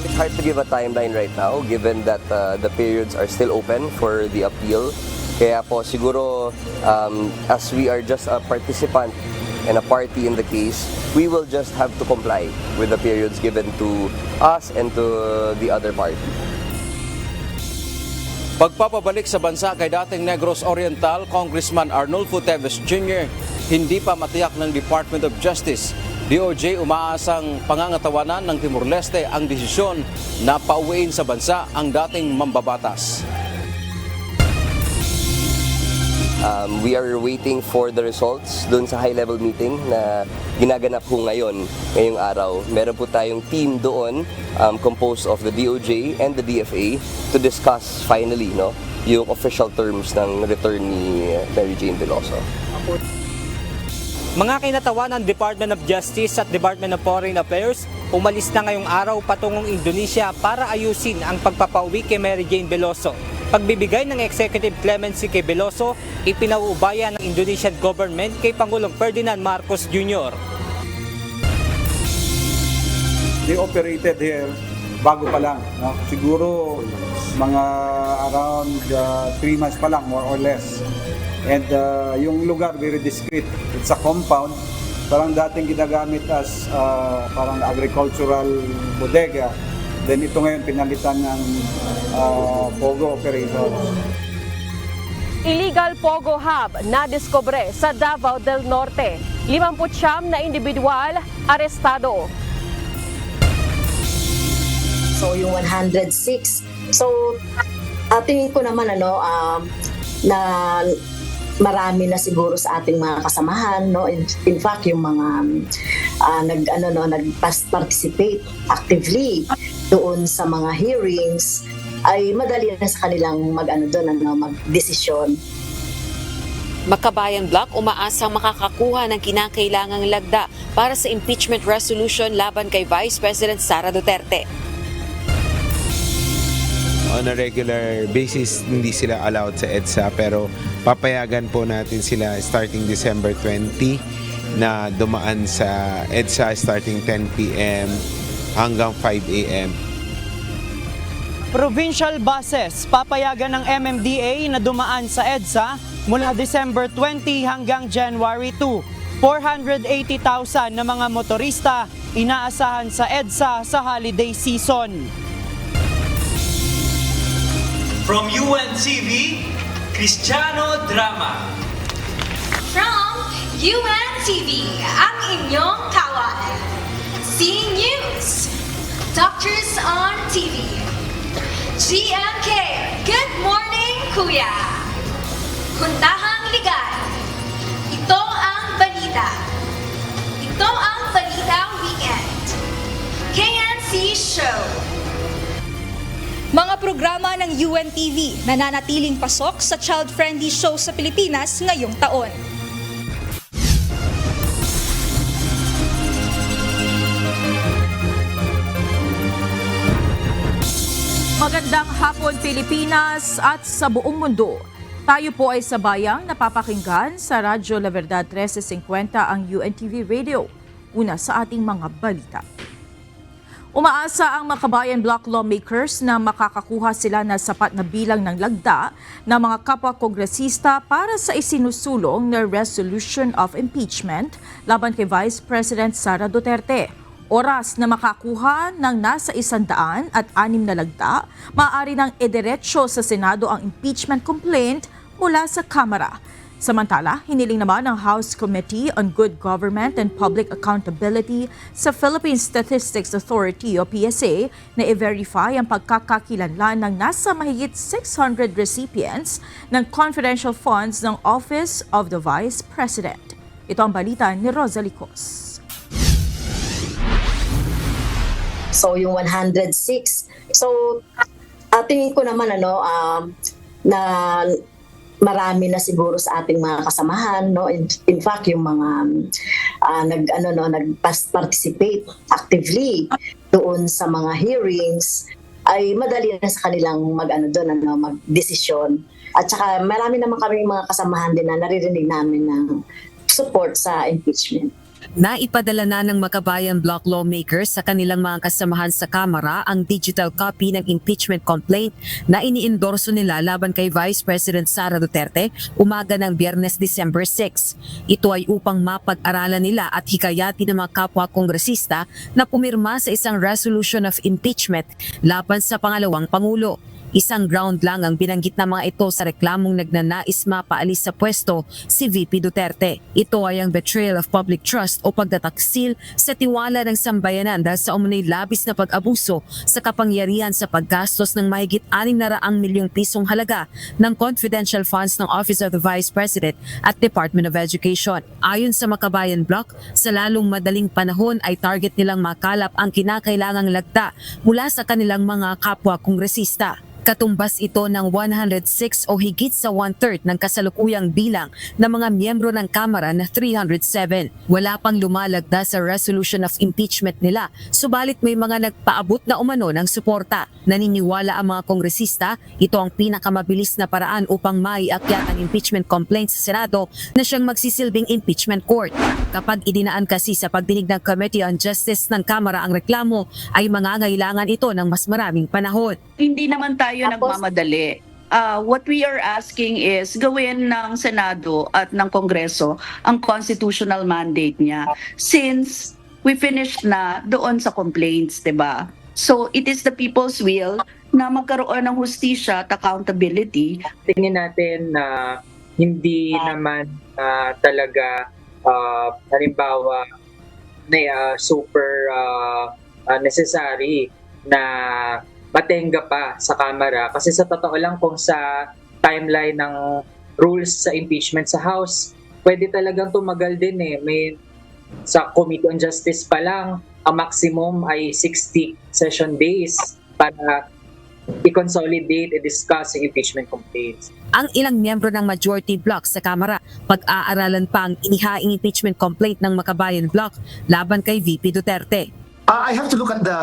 it's hard to give a timeline right now given that the periods are still open for the appeal. Kaya po siguro as we are just a participant and a party in the case, we will just have to comply with the periods given to us and to the other party. Pagpapabalik sa bansa kay dating Negros Oriental, Congressman Arnulfo Teves Jr., hindi pa matiyak ng Department of Justice. DOJ umaasang pangangatawanan ng Timor-Leste ang desisyon na pauwiin sa bansa ang dating mambabatas. We are waiting for the results dun sa high-level meeting na ginaganap po ngayong araw. Meron po tayong team doon composed of the DOJ and the DFA to discuss finally yung official terms ng return ni Mary Jane Veloso. Mga kinatawa ng Department of Justice at Department of Foreign Affairs umalis na ngayong araw patungong Indonesia para ayusin ang pagpapauwi kay Mary Jane Veloso. Pagbibigay ng executive clemency kay Veloso, ipinauubaya ng Indonesian government kay Pangulong Ferdinand Marcos Jr. They operated here bago pa lang. No? Siguro mga around 3 months pa lang, more or less. And yung lugar, very discreet. It's a compound. Parang dating ginagamit as parang agricultural bodega. Then ito ngayon pinalitan ng Pogo operator. Illegal Pogo Hub na diskobre sa Davao del Norte. 59 na individual arestado. So yung 106. So tingin ko naman na marami na siguro sa ating mga kasamahan, no? In fact, yung mga nag-participate actively doon sa mga hearings ay madali na sa kanilang mag-desisyon. Makabayan Block umaasang makakakuha ng kinakailangang lagda para sa impeachment resolution laban kay Vice President Sara Duterte. On a regular basis, hindi sila allowed sa EDSA pero papayagan po natin sila starting December 20 na dumaan sa EDSA starting 10 p.m. hanggang 5 a.m. Provincial buses papayagan ng MMDA na dumaan sa EDSA mula December 20 hanggang January 2. 480,000 na mga motorista inaasahan sa EDSA sa holiday season. From UNTV, Cristiano Drama. From UNTV, ang inyong kawan. C News, Doctors on TV. GMK, Good Morning Kuya. Huntahang Ligay. Ito ang balita. Ito ang Balitang Weekend. KNC Show. Mga programa ng UNTV nananatiling pasok sa child-friendly show sa Pilipinas ngayong taon. Magandang hapon Pilipinas at sa buong mundo. Tayo po ay sabayang napapakinggan sa Radyo La Verdad 1350 ang UNTV Radio. Una sa ating mga balita. Umaasa ang Makabayan Block lawmakers na makakakuha sila ng sapat na bilang ng lagda ng mga kapwa-kongresista para sa isinusulong na resolution of impeachment laban kay Vice President Sara Duterte. Oras na makakuha ng nasa 106 na lagda, maaari nang idiretso sa Senado ang impeachment complaint mula sa Kamara. Samantala, hiniling naman ng House Committee on Good Government and Public Accountability sa Philippine Statistics Authority o PSA na i-verify ang pagkakakilanlan ng nasa mahigit 600 recipients ng confidential funds ng Office of the Vice President. Ito ang balita ni Rosalie Cos. So yung 106. So tingin ko naman na marami na siguro sa ating mga kasamahan, no? In fact, yung mga nag-participate actively doon sa mga hearings ay madali na sa kanilang mag-desisyon. At saka marami naman kami mga kasamahan din na naririnig namin ng support sa impeachment. Naipadala na ng Makabayan Bloc lawmakers sa kanilang mga kasamahan sa Kamara ang digital copy ng impeachment complaint na iniendorso nila laban kay Vice President Sara Duterte umaga ng Biyernes, December 6. Ito ay upang mapag-aralan nila at hikayatin ng mga kapwa kongresista na pumirma sa isang resolution of impeachment laban sa pangalawang Pangulo. Isang ground lang ang binanggit ng mga ito sa reklamong nagnanais mapaalis sa pwesto si VP Duterte. Ito ay ang betrayal of public trust o pagtataksil sa tiwala ng sambayanan dahil sa umunoy labis na pag-abuso sa kapangyarihan sa paggastos ng mahigit 600 milyong pisong halaga ng confidential funds ng Office of the Vice President at Department of Education. Ayon sa Makabayan Bloc, sa lalong madaling panahon ay target nilang makalap ang kinakailangang lagda mula sa kanilang mga kapwa kongresista. Katumbas ito ng 106 o higit sa 1/3 ng kasalukuyang bilang ng mga miyembro ng Kamara na 307. Wala pang lumalagda sa resolution of impeachment nila, subalit may mga nagpaabot na umano ng suporta. Naniniwala ang mga kongresista, ito ang pinakamabilis na paraan upang maiakyat ang impeachment complaint sa Senado na siyang magsisilbing impeachment court. Kapag idinaan kasi sa pagdinig ng Committee on Justice ng Kamara ang reklamo, ay mangangailangan ito ng mas maraming panahon. Hindi naman tayo nagmamadali. What we are asking is gawin ng Senado at ng Kongreso ang constitutional mandate niya since we finished na doon sa complaints, 'di ba? So it is the people's will na magkaroon ng hustisya at accountability. Tingin natin na hindi naman talaga halimbawa na super necessary na matenga pa sa Kamara kasi sa totoo lang kung sa timeline ng rules sa impeachment sa House, pwede talagang tumagal din eh. May sa Committee on Justice pa lang, ang maximum ay 60 session days para i-consolidate, i-discuss yung impeachment complaints. Ang ilang miyembro ng majority bloc sa Kamara, pag-aaralan pa ang inihaing impeachment complaint ng Makabayan Bloc laban kay VP Duterte. I have to look at the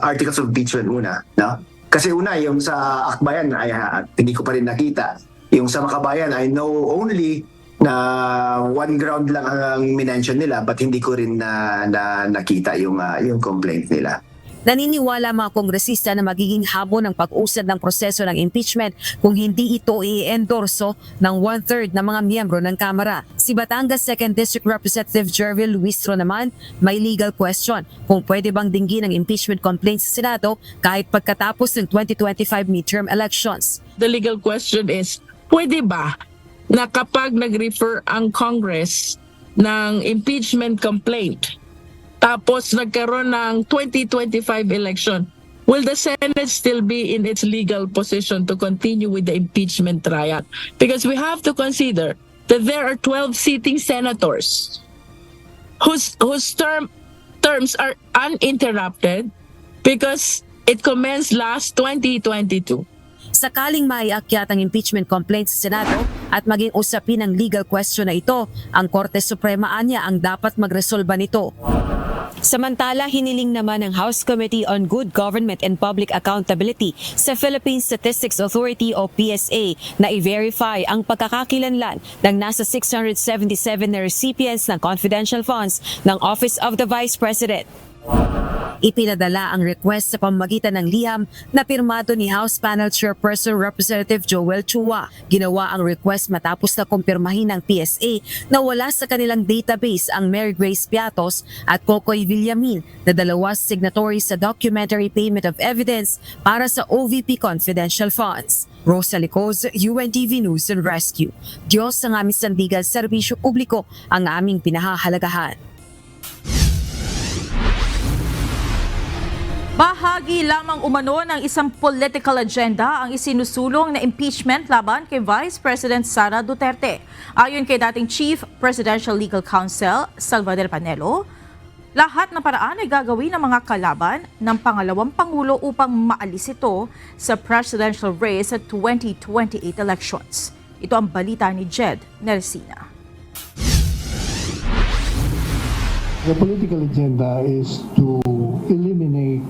articles of impeachment muna, no? Kasi una, yung sa Akbayan, ay hindi ko pa rin nakita. Yung sa Makabayan, I know only na one ground lang ang minention nila, but hindi ko rin na nakita yung complaint nila. Naniniwala mga kongresista na magiging habon ang pag-usad ng proseso ng impeachment kung hindi ito i-endorso ng 1/3 ng mga miyembro ng Kamara. Si Batangas 2nd District Representative Jervil Luistro naman may legal question kung pwede bang dinggin ang impeachment complaint sa Senado kahit pagkatapos ng 2025 midterm elections. The legal question is, pwede ba na kapag nag-refer ang Congress ng impeachment complaint tapos nagkaroon ng 2025 election, will the Senate still be in its legal position to continue with the impeachment trial? Because we have to consider that there are 12 sitting senators whose terms are uninterrupted because it commenced last 2022. Sakaling maiakyat ang impeachment complaint sa Senado at maging usapin ang legal question na ito, ang Korte Suprema anya ang dapat magresolba nito. Samantala, hiniling naman ng House Committee on Good Government and Public Accountability sa Philippine Statistics Authority o PSA na i-verify ang pagkakakilanlan ng nasa 677 na recipients ng confidential funds ng Office of the Vice President. Ipinadala ang request sa pamamagitan ng liham na pirmado ni House Panel Chairperson Representative Joel Chua. Ginawa ang request matapos na kumpirmahin ng PSA na wala sa kanilang database ang Mary Grace Piatos at Cocoy Villamin na dalawa signatories sa Documentary Payment of Evidence para sa OVP confidential funds. Rosa Licoz, UNTV News and Rescue. Diyos ang aming sandigan, serbisyo publiko ang aming pinahahalagahan. Bahagi lamang umano ng isang political agenda ang isinusulong na impeachment laban kay Vice President Sara Duterte. Ayon kay dating Chief Presidential Legal Counsel Salvador Panelo, lahat ng paraan ay gagawin ng mga kalaban ng pangalawang Pangulo upang maalis ito sa presidential race at 2028 elections. Ito ang balita ni Jed Nersina. The political agenda is to eliminate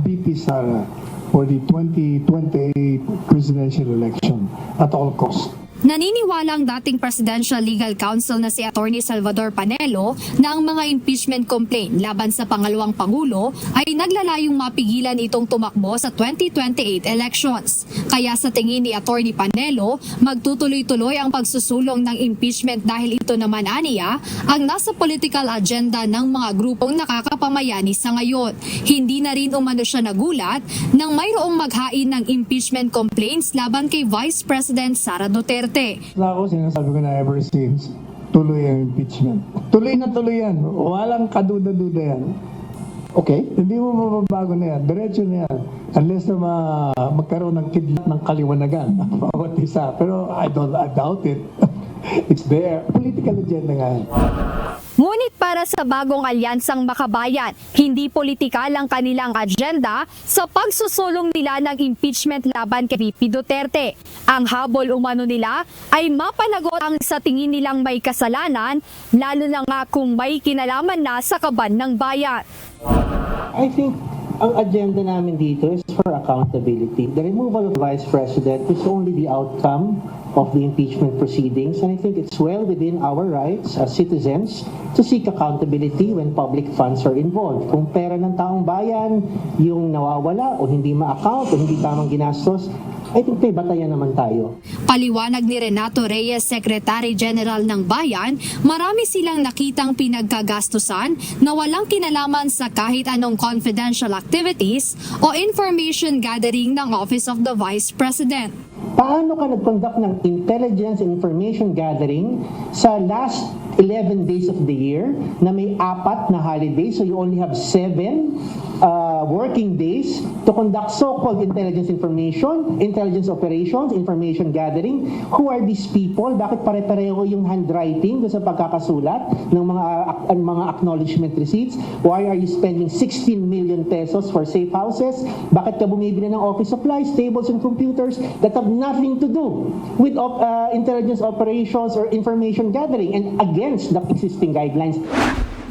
VP Sara for the 2028 presidential election at all costs. Naniniwala ang dating Presidential Legal Counsel na si Attorney Salvador Panelo na ang mga impeachment complaint laban sa pangalawang Pangulo ay naglalayong mapigilan itong tumakbo sa 2028 elections. Kaya sa tingin ni Attorney Panelo, magtutuloy-tuloy ang pagsusulong ng impeachment dahil ito naman aniya ang nasa political agenda ng mga grupong nakakapamayani sa ngayon. Hindi na rin umano siya nagulat nang mayroong maghain ng impeachment complaints laban kay Vice President Sara Duterte. Ako, sinasabi ko na ever since, tuloy ang impeachment. Tuloy na tuloy yan. Walang kaduda-duda yan. Okay? Hindi mo mababago na yan. Diretso na yan. Unless na magkaroon ng kidlat ng kaliwanagan ang bawat isa. Pero I doubt it. It's there. Political agenda nga yan. Ngunit para sa bagong alyansang makabayan, hindi politikal ang kanilang agenda sa pagsusulong nila ng impeachment laban kay VP Duterte. Ang habol umano nila ay mapanagot ang sa tingin nilang may kasalanan, lalo na nga kung may kinalaman na sa kaban ng bayan. I think ang agenda namin dito is for accountability. The removal of Vice President is only the outcome of the impeachment proceedings, and I think it's well within our rights as citizens to seek accountability when public funds are involved. Kung pera ng taong bayan yung nawawala o hindi ma-account o hindi tamang ginastos, I think may batayan naman tayo. Paliwanag ni Renato Reyes, Secretary General ng Bayan, marami silang nakitang pinagkagastusan na walang kinalaman sa kahit anong confidential activities o information gathering ng Office of the Vice President. Paano ka nag-conduct ng intelligence and information gathering sa last 11 days of the year na may 4 na holidays, so you only have 7 working days to conduct so-called intelligence information, intelligence operations, information gathering? Who are these people? Bakit pare-pareho yung handwriting doon sa pagkakasulat ng mga acknowledgement receipts? Why are you spending 16 million pesos for safe houses? Bakit ka bumibili ng office supplies, tables, and computers that have nothing to do with intelligence operations or information gathering and against the existing guidelines?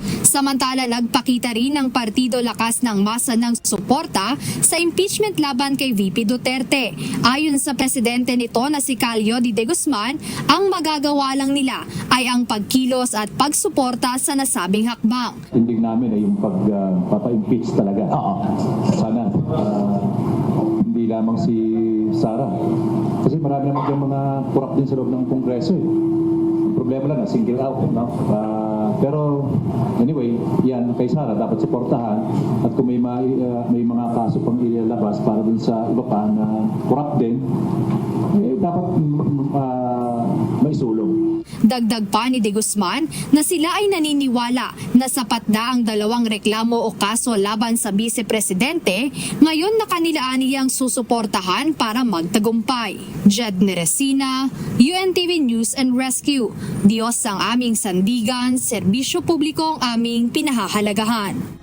Samantala, nagpakita rin ng Partido Lakas ng Masa ng suporta sa impeachment laban kay VP Duterte. Ayon sa presidente nito na si Calio de Guzman, ang magagawa lang nila ay ang pagkilos at pagsuporta sa nasabing hakbang. Tindig namin ay yung papa-impeach talaga. Sana hindi lamang si Sara. Kasi marami naman yung mga kurap din sa loob ng Kongreso. Ang problema lang na single out. No? Pero anyway, yan kay Sara dapat suportahan at kung may mga kaso pang ilalabas para dun sa iba pa na kurap din, dapat maisulong. Dagdag pa ni De Guzman na sila ay naniniwala na sapat na ang 2 reklamo o kaso laban sa Vice-Presidente, ngayon na kanila aniyang susuportahan para magtagumpay. Jed Neresina, UNTV News and Rescue. Diyos ang aming sandigan, serbisyo publiko ang aming pinahahalagahan.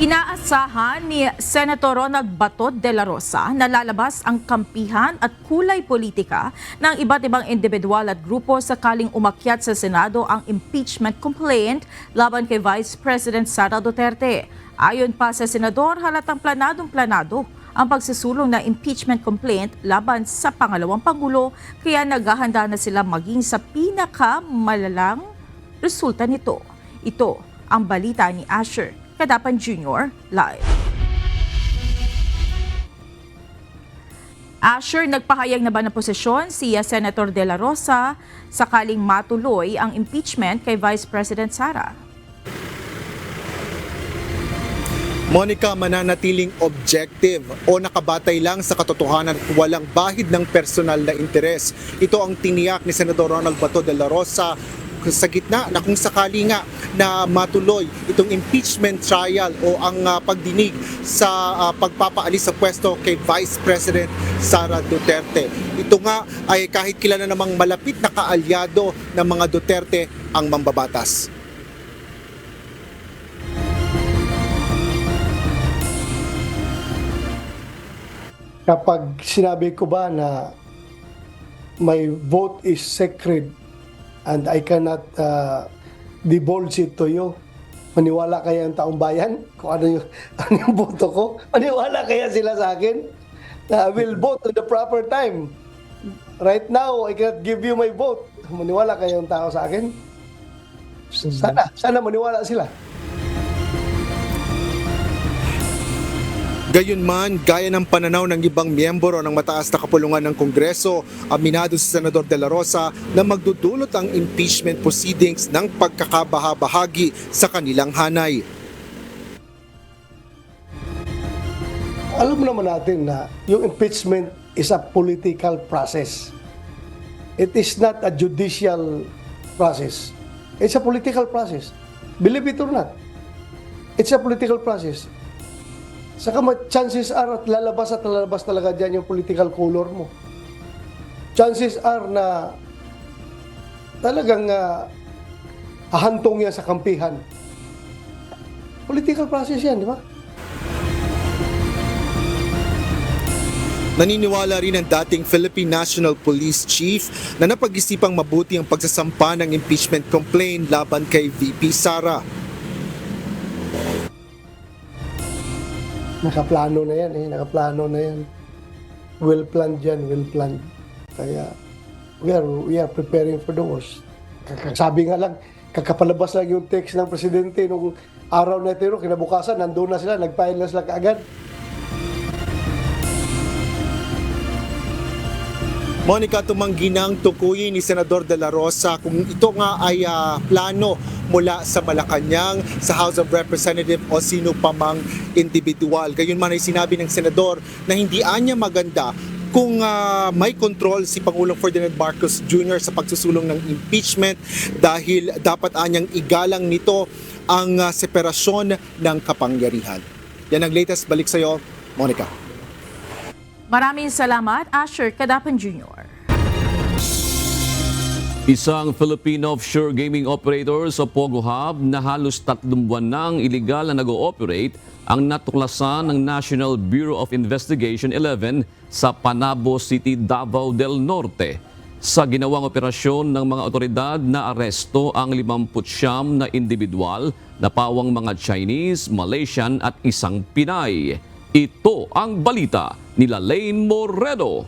Inaasahan ni Senator Ronald Bato de la Rosa na lalabas ang kampihan at kulay politika ng iba't ibang individual at grupo sakaling umakyat sa Senado ang impeachment complaint laban kay Vice President Sara Duterte. Ayon pa sa Senador, halatang planadong-planado ang pagsusulong ng impeachment complaint laban sa pangalawang Pangulo, kaya naghahanda na sila maging sa pinakamalalang resulta nito. Ito ang balita ni Asher Kadapan Jr. live. Asher, nagpahayag na ba ng posisyon si Senator De La Rosa sakaling matuloy ang impeachment kay Vice President Sara? Monica, mananatiling objective o nakabatay lang sa katotohanan at walang bahid ng personal na interes. Ito ang tiniyak ni Senador Ronald Bato de la Rosa sa gitna na kung sakali nga na matuloy itong impeachment trial o ang pagdinig sa pagpapaalis sa pwesto kay Vice President Sara Duterte. Ito nga ay kahit kilala namang malapit na kaalyado ng mga Duterte ang mambabatas. Kapag sinabi ko ba na my vote is sacred and I cannot divulge it to you, maniwala kaya ang taong bayan kung ano yung boto ko? Maniwala kaya sila sa akin? I will vote at the proper time. Right now, I cannot give you my vote. Maniwala kayong tao sa akin? Sana maniwala sila. Gayunman, gaya ng pananaw ng ibang miyembro ng mataas na kapulungan ng Kongreso, aminado si Senador De La Rosa na magdudulot ang impeachment proceedings ng pagkakabahabahagi sa kanilang hanay. Alam naman natin na yung impeachment is a political process. It is not a judicial process. It's a political process. Believe it or not, it's a political process. Saka chances are at lalabas talaga dyan yung political color mo. Chances are na talagang ahantong yan sa kampihan. Political process yan, di ba? Naniniwala rin ang dating Philippine National Police Chief na napag-isipang mabuti ang pagsasampa ng impeachment complaint laban kay VP Sara. Nakaplano na yan nakaplano na yan. Well planned yan, well planned. Kaya we are preparing for the worst. Sabi nga lang, kakapalabas lang yung text ng presidente nung araw na ito, kinabukasan, nandun na sila, nag-file na sila kaagad. Monica, tumanggi ng tukuyin ni Senador De La Rosa kung ito nga ay plano mula sa Malacanang, sa House of Representatives o sino pa mang individual. Gayunman ay sinabi ng Senador na hindi anya maganda kung may control si Pangulong Ferdinand Marcos Jr. sa pagsusulong ng impeachment dahil dapat anyang igalang nito ang separasyon ng kapangyarihan. Yan ang latest. Balik sa iyo, Monica. Maraming salamat, Asher Cadapan Jr. Isang Filipino offshore gaming operator sa Pogo Hub na halos 3 buwan nang iligal na nag-ooperate ang natuklasan ng National Bureau of Investigation 11 sa Panabo City, Davao del Norte. Sa ginawang operasyon ng mga otoridad na aresto ang 59 na individual na pawang mga Chinese, Malaysian at isang Pinay. Ito ang balita nila Lane Moreno.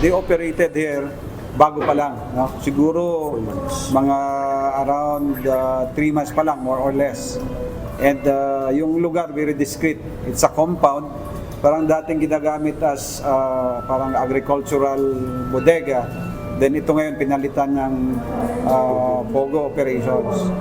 They operated here bago pa lang. No? Siguro mga around 3 months pa lang, more or less. And yung lugar, very discreet. It's a compound. Parang dating ginagamit as parang agricultural bodega. Then ito ngayon pinalitan ng Pogo operations.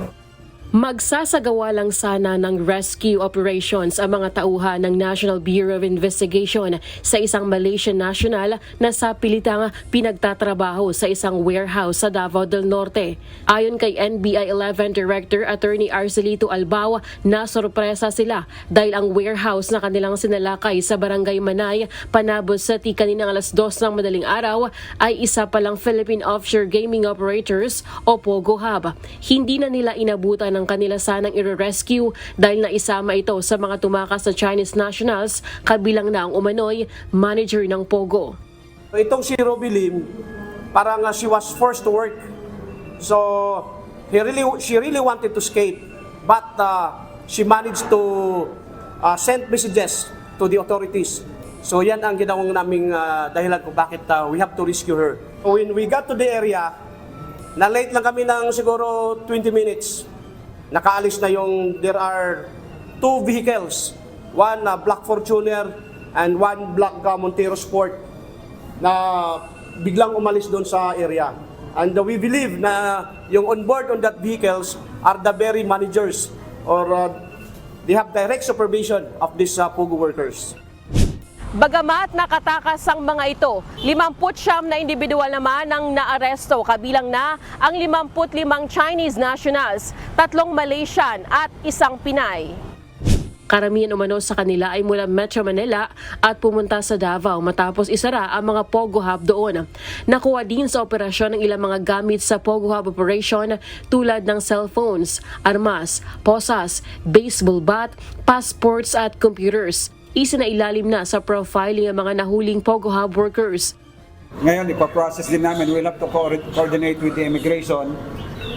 Magsasagawa lang sana ng rescue operations ang mga tauhan ng National Bureau of Investigation sa isang Malaysian national na sa pilitang pinagtatrabaho sa isang warehouse sa Davao del Norte. Ayon kay NBI 11 Director Attorney Arcelito Albao, nasorpresa sila dahil ang warehouse na kanilang sinalakay sa Barangay Manay, Panabo City kaninang alas 2 ng madaling araw ay isa palang Philippine Offshore Gaming Operators o Pogo Hub. Hindi na nila inabutan ng kanila sanang i-rescue dahil naisama ito sa mga tumakas na Chinese nationals kabilang na ang umano'y manager ng Pogo. Itong si Robbie Lim, parang she was forced to work. So she really wanted to escape, but she managed to send messages to the authorities. So yan ang ginawang naming dahilan kung bakit we have to rescue her. When we got to the area, na-late lang kami ng siguro 20 minutes. Nakaalis na there are 2 vehicles, one Black Fortuner and one Black Montero Sport na biglang umalis doon sa area. And we believe na yung on board on that vehicles are the very managers or they have direct supervision of these Pogo workers. Bagamat nakatakas ang mga ito, 59 na individual naman ang naaresto, kabilang na ang 55 Chinese nationals, 3 Malaysian at 1 Pinay. Karamihan umano sa kanila ay mula Metro Manila at pumunta sa Davao matapos isara ang mga Pogo Hub doon. Nakuha din sa operasyon ng ilang mga gamit sa Pogo Hub operation tulad ng cellphones, armas, posas, baseball bat, passports at computers. Isinailalim na sa profiling ang mga nahuling Pogo Hub workers. Ngayon, ipaprocess din namin. We'll have to coordinate with the immigration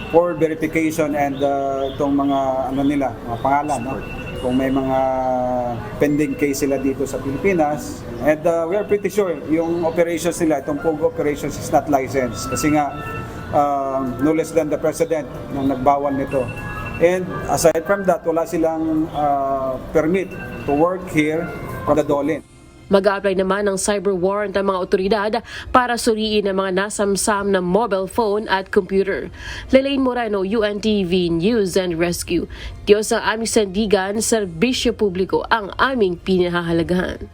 for verification and itong mga mga pangalan. No? kung may mga pending case sila dito sa Pilipinas. And we are pretty sure yung operations nila, itong POGO operations is not licensed kasi nga no less than the President nang nagbawal nito. And aside from that, wala silang permit to work here from the DOLE. Mag-a-apply naman ng cyber warrant ang mga otoridad para suriin ang mga nasamsam na mobile phone at computer. Lelaine Moreno, UNTV News and Rescue. Diyos ang aming sandigan, serbisyo publiko ang aming pinahahalagahan.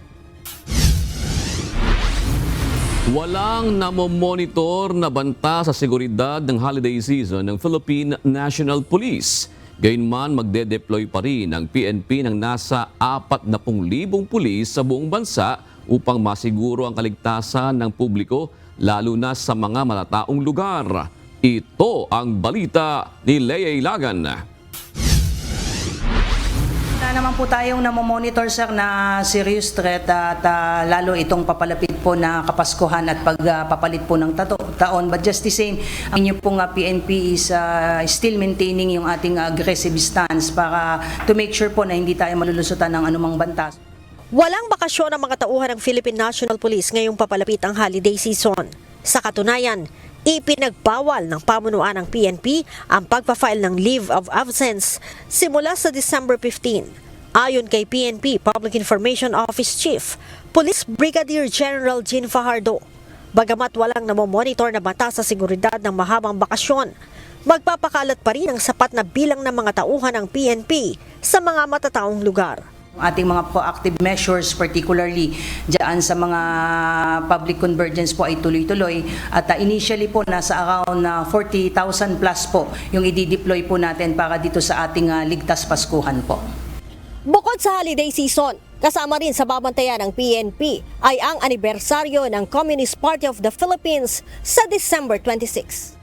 Walang namomonitor na banta sa seguridad ng holiday season ng Philippine National Police. Gayunman, magde-deploy pa rin ang PNP ng nasa 40,000 pulis sa buong bansa upang masiguro ang kaligtasan ng publiko lalo na sa mga malataong lugar. Ito ang balita ni Lea Ilagan. Wala naman po tayong namomonitor sir na serious threat at lalo itong papalapit po na Kapaskuhan at pagpapalit po ng taon. But just the same, ang inyo pong PNP is still maintaining yung ating aggressive stance para to make sure po na hindi tayo malulusutan ng anumang banta. Walang bakasyon ang mga tauhan ng Philippine National Police ngayong papalapit ang holiday season. Sa katunayan, ipinagbawal ng pamunuan ng PNP ang pagpa-file ng leave of absence simula sa December 15. Ayon kay PNP Public Information Office Chief, Police Brigadier General Jean Fajardo, bagamat walang namomonitor na banta sa seguridad ng mahabang bakasyon, magpapakalat pa rin ang sapat na bilang ng mga tauhan ng PNP sa mga matataong lugar. Ating mga proactive measures, particularly dyan sa mga public convergence po ay tuloy-tuloy. At initially po nasa around 40,000 plus po yung i-deploy po natin para dito sa ating ligtas Paskuhan po. Bukod sa holiday season, kasama rin sa babantayan ng PNP ay ang anibersaryo ng Communist Party of the Philippines sa December 26.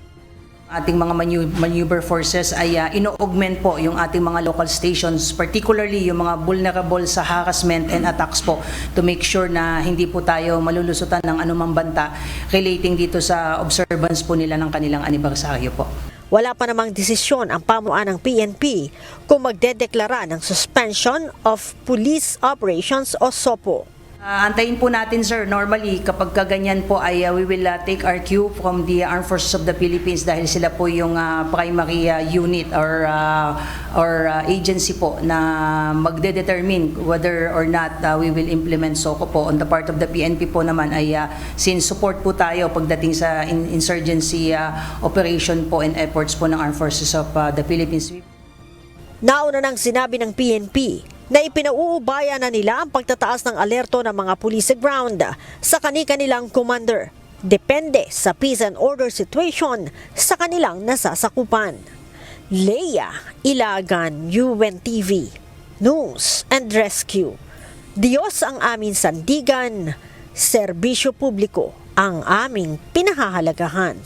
Ating mga maneuver forces ay ino-augment po yung ating mga local stations, particularly yung mga vulnerable sa harassment and attacks po to make sure na hindi po tayo malulusutan ng anumang banta relating dito sa observance po nila ng kanilang anibersaryo po. Wala pa namang desisyon ang pamunuan ng PNP kung magdedeklara ng suspension of police operations o SOPO. Antayin po natin sir, normally kapag kaganyan po ay we will take our cue from the Armed Forces of the Philippines dahil sila po yung primary unit or agency po na magde-determine whether or not we will implement SOCO po. On the part of the PNP po naman ay since support po tayo pagdating sa insurgency operation po and efforts po ng Armed Forces of the Philippines. Nauna nang sinabi ng PNP na ipinauubaya na nila ang pagtataas ng alerto ng mga pulis sa ground sa kani-kanilang commander. Depende sa peace and order situation sa kanilang nasasakupan. Lea Ilagan, UNTV News and Rescue. Diyos ang aming sandigan, serbisyo publiko ang aming pinahahalagahan.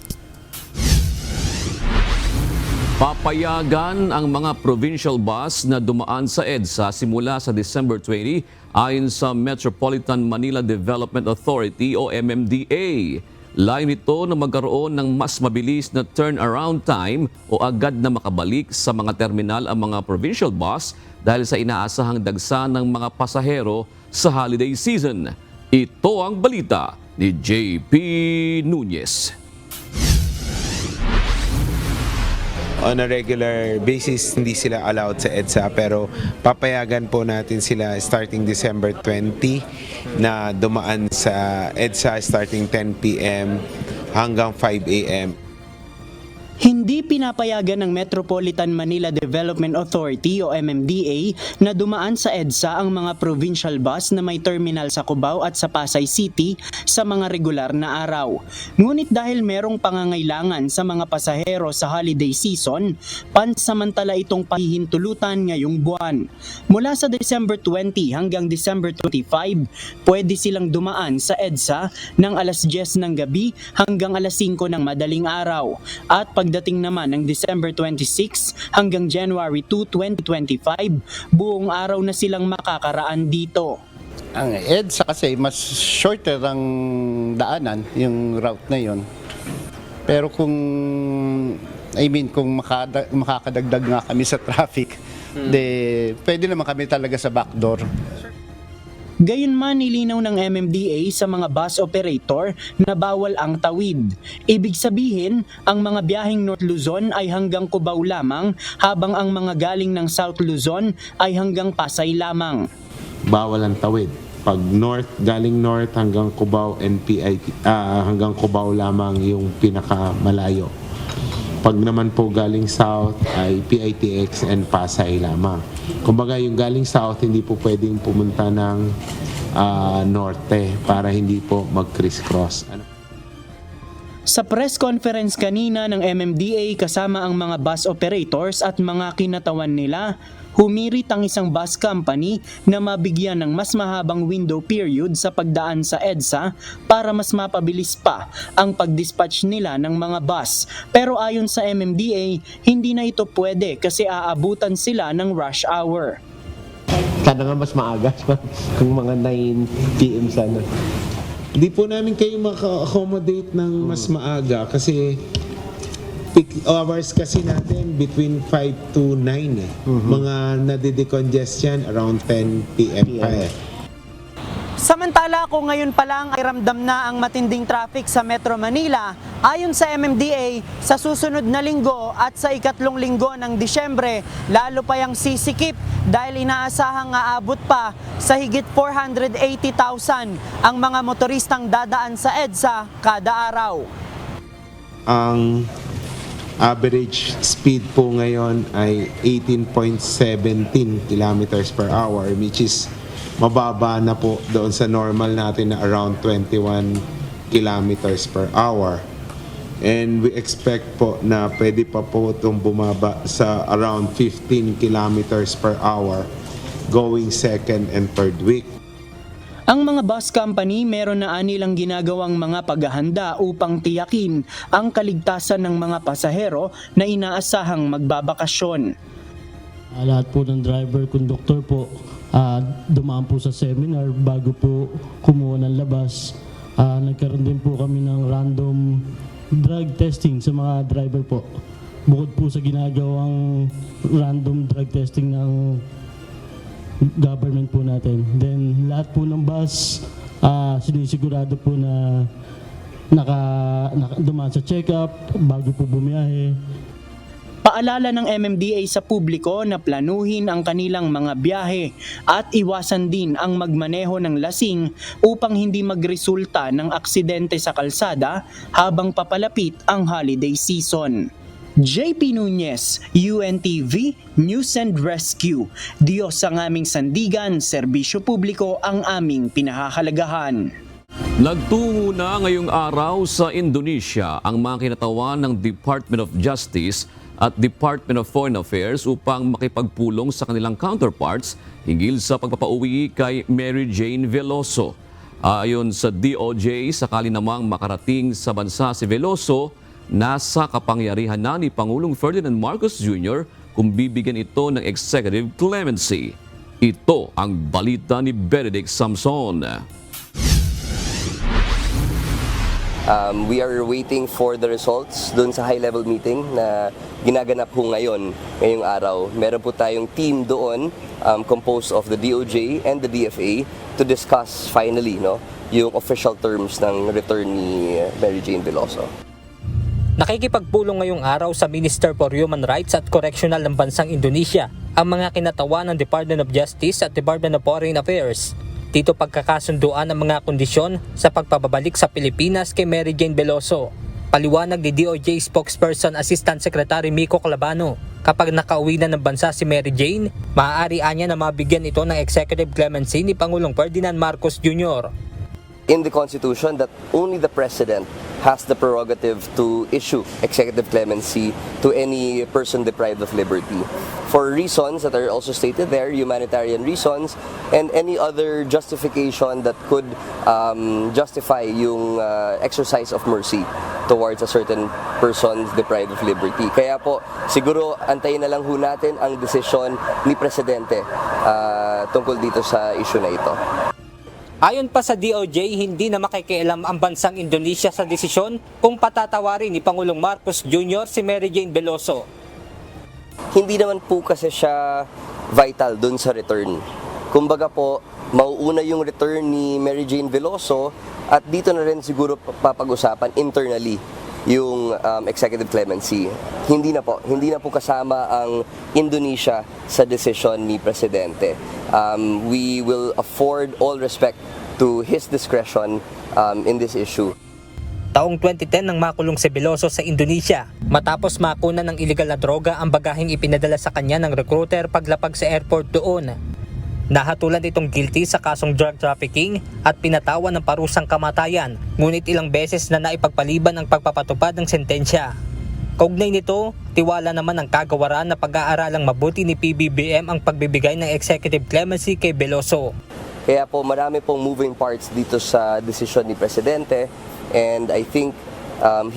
Papayagan ang mga provincial bus na dumaan sa EDSA simula sa December 20 ayon sa Metropolitan Manila Development Authority o MMDA. Layo nito na magkaroon ng mas mabilis na turnaround time o agad na makabalik sa mga terminal ang mga provincial bus dahil sa inaasahang dagsa ng mga pasahero sa holiday season. Ito ang balita ni JP Nunez. On a regular basis, hindi sila allowed sa EDSA pero papayagan po natin sila starting December 20 na dumaan sa EDSA starting 10 p.m. hanggang 5 a.m. Hindi pinapayagan ng Metropolitan Manila Development Authority o MMDA na dumaan sa EDSA ang mga provincial bus na may terminal sa Cubao at sa Pasay City sa mga regular na araw. Ngunit dahil merong pangangailangan sa mga pasahero sa holiday season, pansamantala itong pahihintulutan ngayong buwan. Mula sa December 20 hanggang December 25, pwede silang dumaan sa EDSA ng alas 10 ng gabi hanggang alas 5 ng madaling araw. At pagdating naman ng December 26 hanggang January 2, 2025, buong araw na silang makakaraan dito. Ang EDSA kasi mas shorter ang daanan, yung route na yon. Pero kung makakadagdag nga kami sa traffic, pwede naman kami talaga sa backdoor. Gayunman nilinaw ng MMDA sa mga bus operator na bawal ang tawid. Ibig sabihin, ang mga biyaheng North Luzon ay hanggang Cubao lamang, habang ang mga galing ng South Luzon ay hanggang Pasay lamang. Bawal ang tawid. Pag galing north hanggang Cubao and hanggang Cubao lamang yung pinakamalayo. Pag naman po galing south ay PITX and Pasay lamang. Kumbaga yung galing south hindi po pwedeng pumunta ng norte para hindi po mag-criss-cross. Sa press conference kanina ng MMDA kasama ang mga bus operators at mga kinatawan nila, humirit ang isang bus company na mabigyan ng mas mahabang window period sa pagdaan sa EDSA para mas mapabilis pa ang pag-dispatch nila ng mga bus. Pero ayon sa MMDA, hindi na ito pwede kasi aabutan sila ng rush hour. Sana nga mas maaga kung mga 9 PM sana. Hindi po namin kayo maka-accommodate ng mas maaga kasi peak hours kasi natin between 5 to 9 eh. Mga nade-decongestion around 10 PM pa eh. Samantala kung ngayon pa lang ay ramdam na ang matinding traffic sa Metro Manila, ayon sa MMDA, sa susunod na linggo at sa ikatlong linggo ng Disyembre, lalo pa yang sisikip dahil inaasahang aabot pa sa higit 480,000 ang mga motoristang dadaan sa EDSA kada araw. Ang average speed po ngayon ay 18.17 kilometers per hour, which is mababa na po doon sa normal natin na around 21 kilometers per hour. And we expect po na pwede pa po itong bumaba sa around 15 kilometers per hour going second and third week. Ang mga bus company meron na anilang ginagawang mga paghahanda upang tiyakin ang kaligtasan ng mga pasahero na inaasahang magbabakasyon. Lahat po ng driver, conductor po, dumaan po sa seminar bago po kumuha ng labas. Nagkaroon din po kami ng random drug testing sa mga driver po. Bukod po sa ginagawang random drug testing ng government po natin. Then lahat po ng bus, sinisigurado po na dumaan sa check-up bago po bumiyahe. Paalala ng MMDA sa publiko na planuhin ang kanilang mga biyahe at iwasan din ang magmaneho ng lasing upang hindi magresulta ng aksidente sa kalsada habang papalapit ang holiday season. JP Nunez, UNTV, News and Rescue. Diyos ang aming sandigan, serbisyo publiko ang aming pinahahalagahan. Nagtungo na ngayong araw sa Indonesia ang mga kinatawan ng Department of Justice at Department of Foreign Affairs upang makipagpulong sa kanilang counterparts hinggil sa pagpapauwi kay Mary Jane Veloso. Ayon sa DOJ, sakali namang makarating sa bansa si Veloso, nasa kapangyarihan na ni Pangulong Ferdinand Marcos Jr. kung bibigyan ito ng executive clemency. Ito ang balita ni Benedict Samson. We are waiting for the results dun sa high-level meeting na ginaganap po ngayong araw. Meron po tayong team doon composed of the DOJ and the DFA to discuss finally yung official terms ng return ni Mary Jane Veloso. Nakikipagpulong ngayong araw sa Minister for Human Rights at Correctional ng bansang Indonesia ang mga kinatawan ng Department of Justice at Department of Foreign Affairs. Dito pagkakasunduan ang mga kondisyon sa pagpababalik sa Pilipinas kay Mary Jane Veloso. Paliwanag ni DOJ spokesperson Assistant Secretary Miko Calabano, kapag nakauwi na ng bansa si Mary Jane, maaari niya na mabigyan ito ng executive clemency ni Pangulong Ferdinand Marcos Jr. In the Constitution, that only the President has the prerogative to issue executive clemency to any person deprived of liberty for reasons that are also stated there, humanitarian reasons, and any other justification that could justify yung exercise of mercy towards a certain person deprived of liberty. Kaya po, siguro antayin na lang ho natin ang desisyon ni Presidente tungkol dito sa issue na ito. Ayon pa sa DOJ, hindi na makikialam ang bansang Indonesia sa desisyon kung patatawarin ni Pangulong Marcos Jr. si Mary Jane Veloso. Hindi naman po kasi siya vital dun sa return. Kumbaga po, mauuna yung return ni Mary Jane Veloso at dito na rin siguro papag-usapan internally yung executive clemency. Hindi na po kasama ang Indonesia sa desisyon ni Presidente. We will afford all respect to his discretion in this issue. Taong 2010 nang makulong si Veloso sa Indonesia matapos makuna ng illegal na droga ang bagaheng ipinadala sa kanya ng recruiter paglapag sa airport doon. Nahatulan itong guilty sa kasong drug trafficking at pinatawan ng parusang kamatayan, ngunit ilang beses na naipagpaliban ang pagpapatupad ng sentensya. Kaugnay nito, tiwala naman ang kagawaran na pag-aaralang mabuti ni PBBM ang pagbibigay ng executive clemency kay Veloso. Kaya po marami pong moving parts dito sa desisyon ni Presidente and I think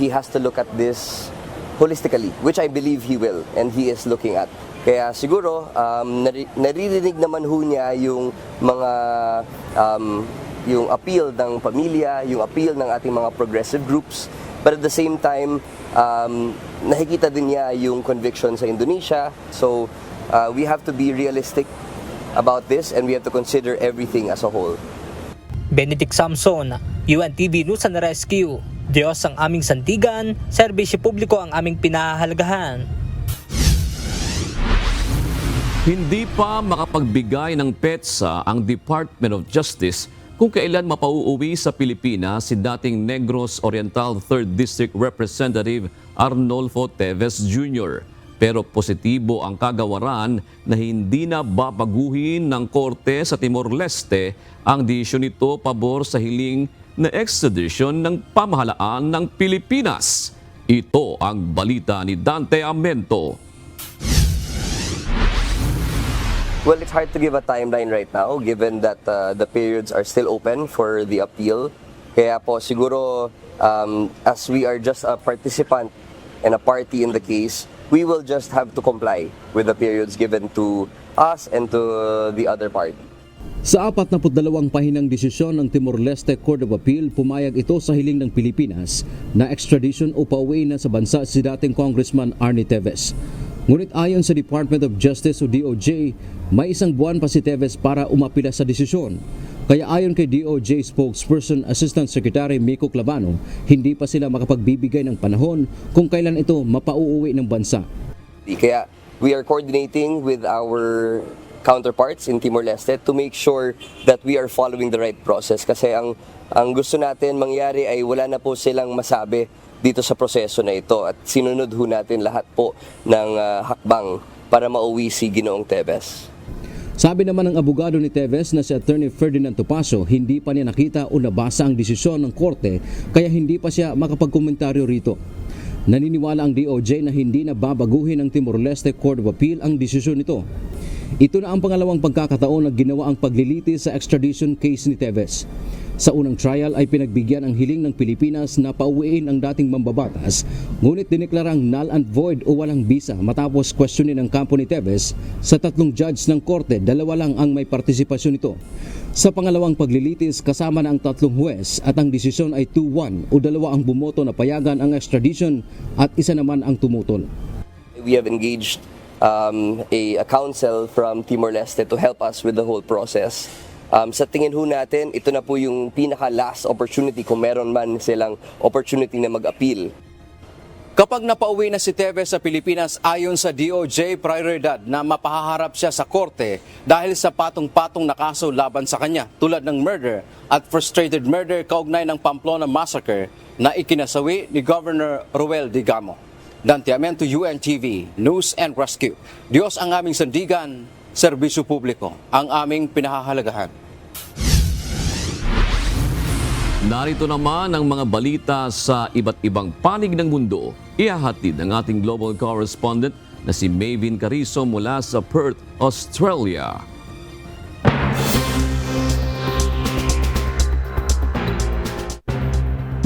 he has to look at this holistically, which I believe he will and he is looking at. Kaya siguro naririnig naman ho niya yung mga yung appeal ng pamilya, yung appeal ng ating mga progressive groups, but at the same time nakikita din niya yung conviction sa Indonesia. So we have to be realistic about this and we have to consider everything as a whole. Benedict Samson, UNTV News and Rescue. Diyos ang aming sandigan, serbisyo publiko ang aming pinahahalagahan. Hindi pa makapagbigay ng petsa ang Department of Justice kung kailan mapauuwi sa Pilipinas si dating Negros Oriental 3rd District Representative Arnolfo Teves Jr. Pero positibo ang kagawaran na hindi na babaguhin ng korte sa Timor-Leste ang desisyon nito pabor sa hiling na extradition ng pamahalaan ng Pilipinas. Ito ang balita ni Dante Amento. Well, it's hard to give a timeline right now given that the periods are still open for the appeal. Kaya po siguro as we are just a participant and a party in the case, we will just have to comply with the periods given to us and to the other party. Sa 42 pahinang desisyon ng Timor-Leste Court of Appeal, pumayag ito sa hiling ng Pilipinas na extradition o pauwiin na sa bansa si dating Congressman Arnie Teves. Ngunit ayon sa Department of Justice o DOJ, may isang buwan pa si Teves para umapila sa desisyon. Kaya ayon kay DOJ spokesperson Assistant Secretary Miko Clavano, hindi pa sila makapagbibigay ng panahon kung kailan ito mapauuwi ng bansa. Kaya we are coordinating with our counterparts in Timor-Leste to make sure that we are following the right process. Kasi ang gusto natin mangyari ay wala na po silang masabi dito sa proseso na ito at sinunod ho natin lahat po ng hakbang para mauwi si Ginoong Teves. Sabi naman ng abogado ni Teves na si Attorney Ferdinand Topacio, hindi pa niya nakita o nabasa ang desisyon ng korte kaya hindi pa siya makapagkomentaryo rito. Naniniwala ang DOJ na hindi na babaguhin ng Timor-Leste Court of Appeal ang desisyon nito. Ito na ang pangalawang pagkakataon na ginawa ang paglilitis sa extradition case ni Teves. Sa unang trial ay pinagbigyan ang hiling ng Pilipinas na pauwiin ang dating mambabatas, ngunit dineklarang null and void o walang bisa matapos questionin ng kampo ni Teves. Sa 3 judge ng korte, 2 lang ang may partisipasyon nito. Sa pangalawang paglilitis, kasama na ang 3 huwes at ang desisyon ay 2-1 o 2 ang bumoto na payagan ang extradition at 1 naman ang tumutol. We have engaged a counsel from Timor-Leste to help us with the whole process. Sa tingin ho natin, ito na po yung pinaka-last opportunity kung meron man silang opportunity na mag-appeal. Kapag napauwi na si Teves sa Pilipinas, ayon sa DOJ, prioridad na mapahaharap siya sa korte dahil sa patong-patong na kaso laban sa kanya tulad ng murder at frustrated murder kaugnay ng Pamplona Massacre na ikinasawi ni Governor Roel Digamo. Dante Amento, UNTV, News and Rescue. Diyos ang aming sandigan, serbisyo publiko ang aming pinahahalagahan. Narito naman ang mga balita sa iba't ibang panig ng mundo. Ihahatid ng ating global correspondent na si Maven Carizo mula sa Perth, Australia.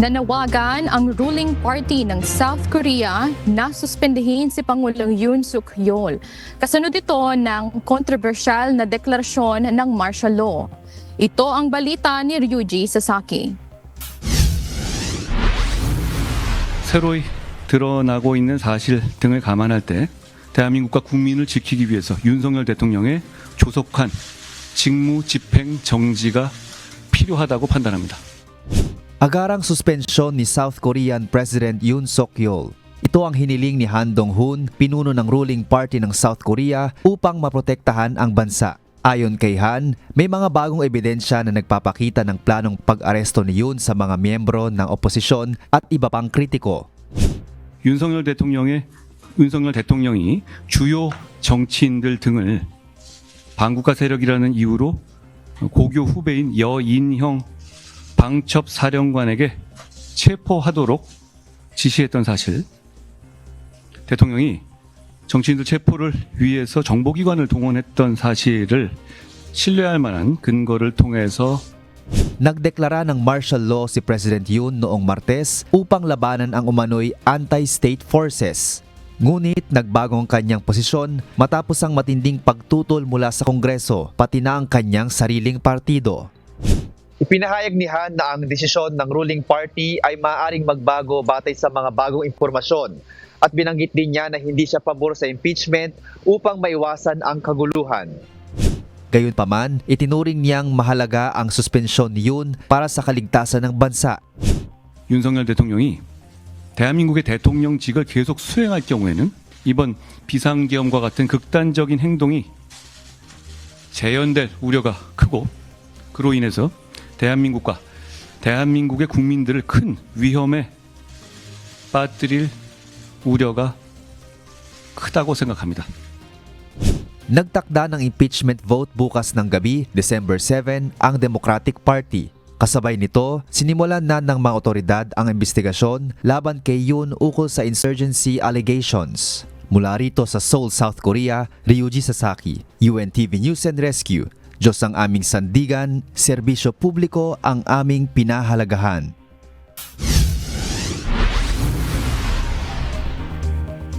Nanawagan ang ruling party ng South Korea na suspendihin si Pangulong Yoon Suk Yeol. Kasunod ito ng kontrobersyal na deklarasyon ng martial law. Ito ang balita ni Ryuji Sasaki. 새로이 드러나고 있는 사실 등을 감안할 때 대한민국과 국민을 지키기 위해서 윤석열 대통령의 조속한 직무 집행 정지가 필요하다고 판단합니다. Agarang suspensyon ni South Korean President Yoon Suk-yeol. Ito ang hiniling ni Han Dong-hoon, pinuno ng ruling party ng South Korea, upang maprotektahan ang bansa. Ayon kay Han, may mga bagong ebidensya na nagpapakita ng planong pag-aresto ni Yoon sa mga miyembro ng oposisyon at iba pang kritiko. 윤석열 대통령이 주요 정치인들 등을 반국가 세력이라는 이유로 고교 후배인 여인형 방첩 사령관에게 체포하도록 지시했던 사실, 대통령이 정치인들 체포를 위해서 정보기관을 동원했던 사실을 신뢰할 만한 근거를 통해서 Nagdeklara ng martial law si President Yoon noong Martes upang labanan ang umano'y anti-state forces. Ngunit nagbago ang kanyang posisyon matapos ang matinding pagtutol mula sa Kongreso pati na ang kanyang sariling partido. Ipinahayag ni Han na ang desisyon ng ruling party ay maaaring magbago batay sa mga bagong impormasyon at binanggit din niya na hindi siya pabor sa impeachment upang maiwasan ang kaguluhan. Gayunpaman, itinuring niyang mahalaga ang suspensyon ni Yoon para sa kaligtasan ng bansa. 윤석열 대통령이 대한민국의 대통령직을 계속 수행할 경우에는 이번 비상계엄과 같은 극단적인 행동이 재현될 우려가 크고 그로 인해서 대한민국과 대한민국의 국민들을 큰 위험에 빠뜨릴 우려가 크다고 생각합니다. Nagtakda ng impeachment vote bukas ng gabi, December 7, ang Democratic Party. Kasabay nito, sinimulan na ng mga otoridad ang investigasyon laban kay Yoon ukol sa insurgency allegations. Mula rito sa Seoul, South Korea, Ryuji Sasaki, UNTV News and Rescue. Diyos ang aming sandigan, serbisyo publiko ang aming pinahalagahan.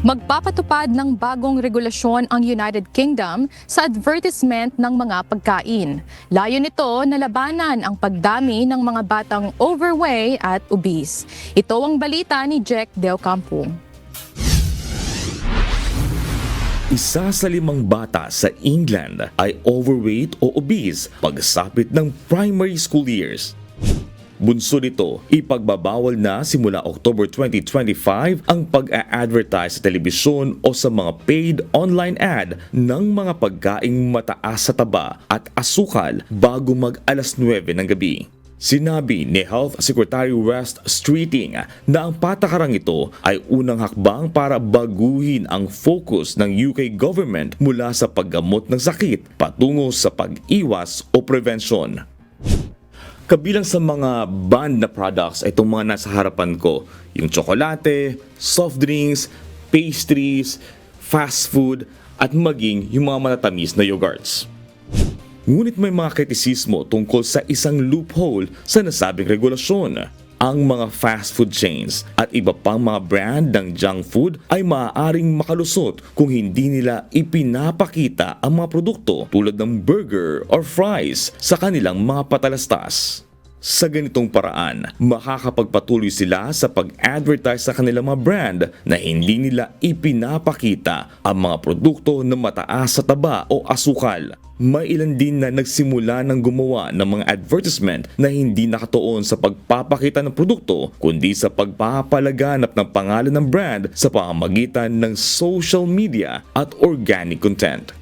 Magpapatupad ng bagong regulasyon ang United Kingdom sa advertisement ng mga pagkain. Layo nito na labanan ang pagdami ng mga batang overweight at obese. Ito ang balita ni Jack Del Campo. Isa sa 5 bata sa England ay overweight o obese pagsapit ng primary school years. Bunso nito, ipagbabawal na simula October 2025 ang pag-a-advertise sa telebisyon o sa mga paid online ad ng mga pagkaing mataas sa taba at asukal bago mag-alas 9 ng gabi. Sinabi ni Health Secretary West Streeting na ang patakarang ito ay unang hakbang para baguhin ang focus ng UK government mula sa paggamot ng sakit patungo sa pag-iwas o prevention. Kabilang sa mga banned na products ay itong mga nasa harapan ko, yung tsokolate, soft drinks, pastries, fast food at maging yung mga matatamis na yogurts. Ngunit may mga kritisismo tungkol sa isang loophole sa nasabing regulasyon. Ang mga fast food chains at iba pang mga brand ng junk food ay maaaring makalusot kung hindi nila ipinapakita ang mga produkto tulad ng burger or fries sa kanilang mga patalastas. Sa ganitong paraan, makakapagpatuloy sila sa pag-advertise sa kanilang mga brand na hindi nila ipinapakita ang mga produkto na mataas sa taba o asukal. May ilan din na nagsimula ng gumawa ng mga advertisement na hindi nakatuon sa pagpapakita ng produkto kundi sa pagpapalaganap ng pangalan ng brand sa pamamagitan ng social media at organic content.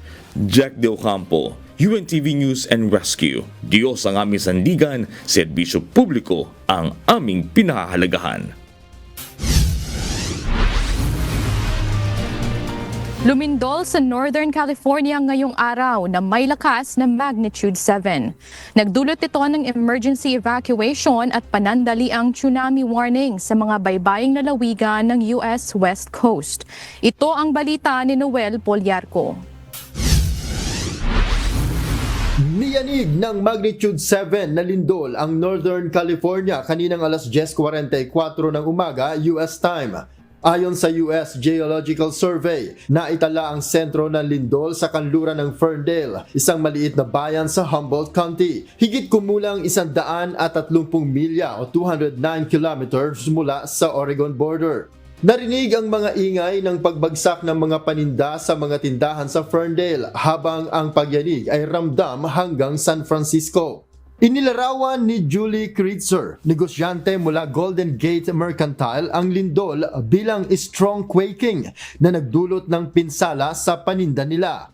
Jack Del Campo, UNTV News and Rescue. Diyos ang aming sandigan, serbisyo publiko ang aming pinahahalagahan. Lumindol sa Northern California ngayong araw na may lakas na magnitude 7. Nagdulot ito ng emergency evacuation at panandaliang tsunami warning sa mga baybaying lalawigan ng US West Coast. Ito ang balita ni Noel Poliarco. Niyanig ng magnitude 7 na lindol ang Northern California kaninang alas 10:44 ng umaga US time. Ayon sa US Geological Survey, naitala ang sentro ng lindol sa kanluran ng Ferndale, isang maliit na bayan sa Humboldt County. Higit kumulang 130 milya o 209 kilometers mula sa Oregon border. Narinig ang mga ingay ng pagbagsak ng mga paninda sa mga tindahan sa Ferndale habang ang pagyanig ay ramdam hanggang San Francisco. Inilarawan ni Julie Kritzer, negosyante mula Golden Gate Mercantile, ang lindol bilang strong quaking na nagdulot ng pinsala sa paninda nila.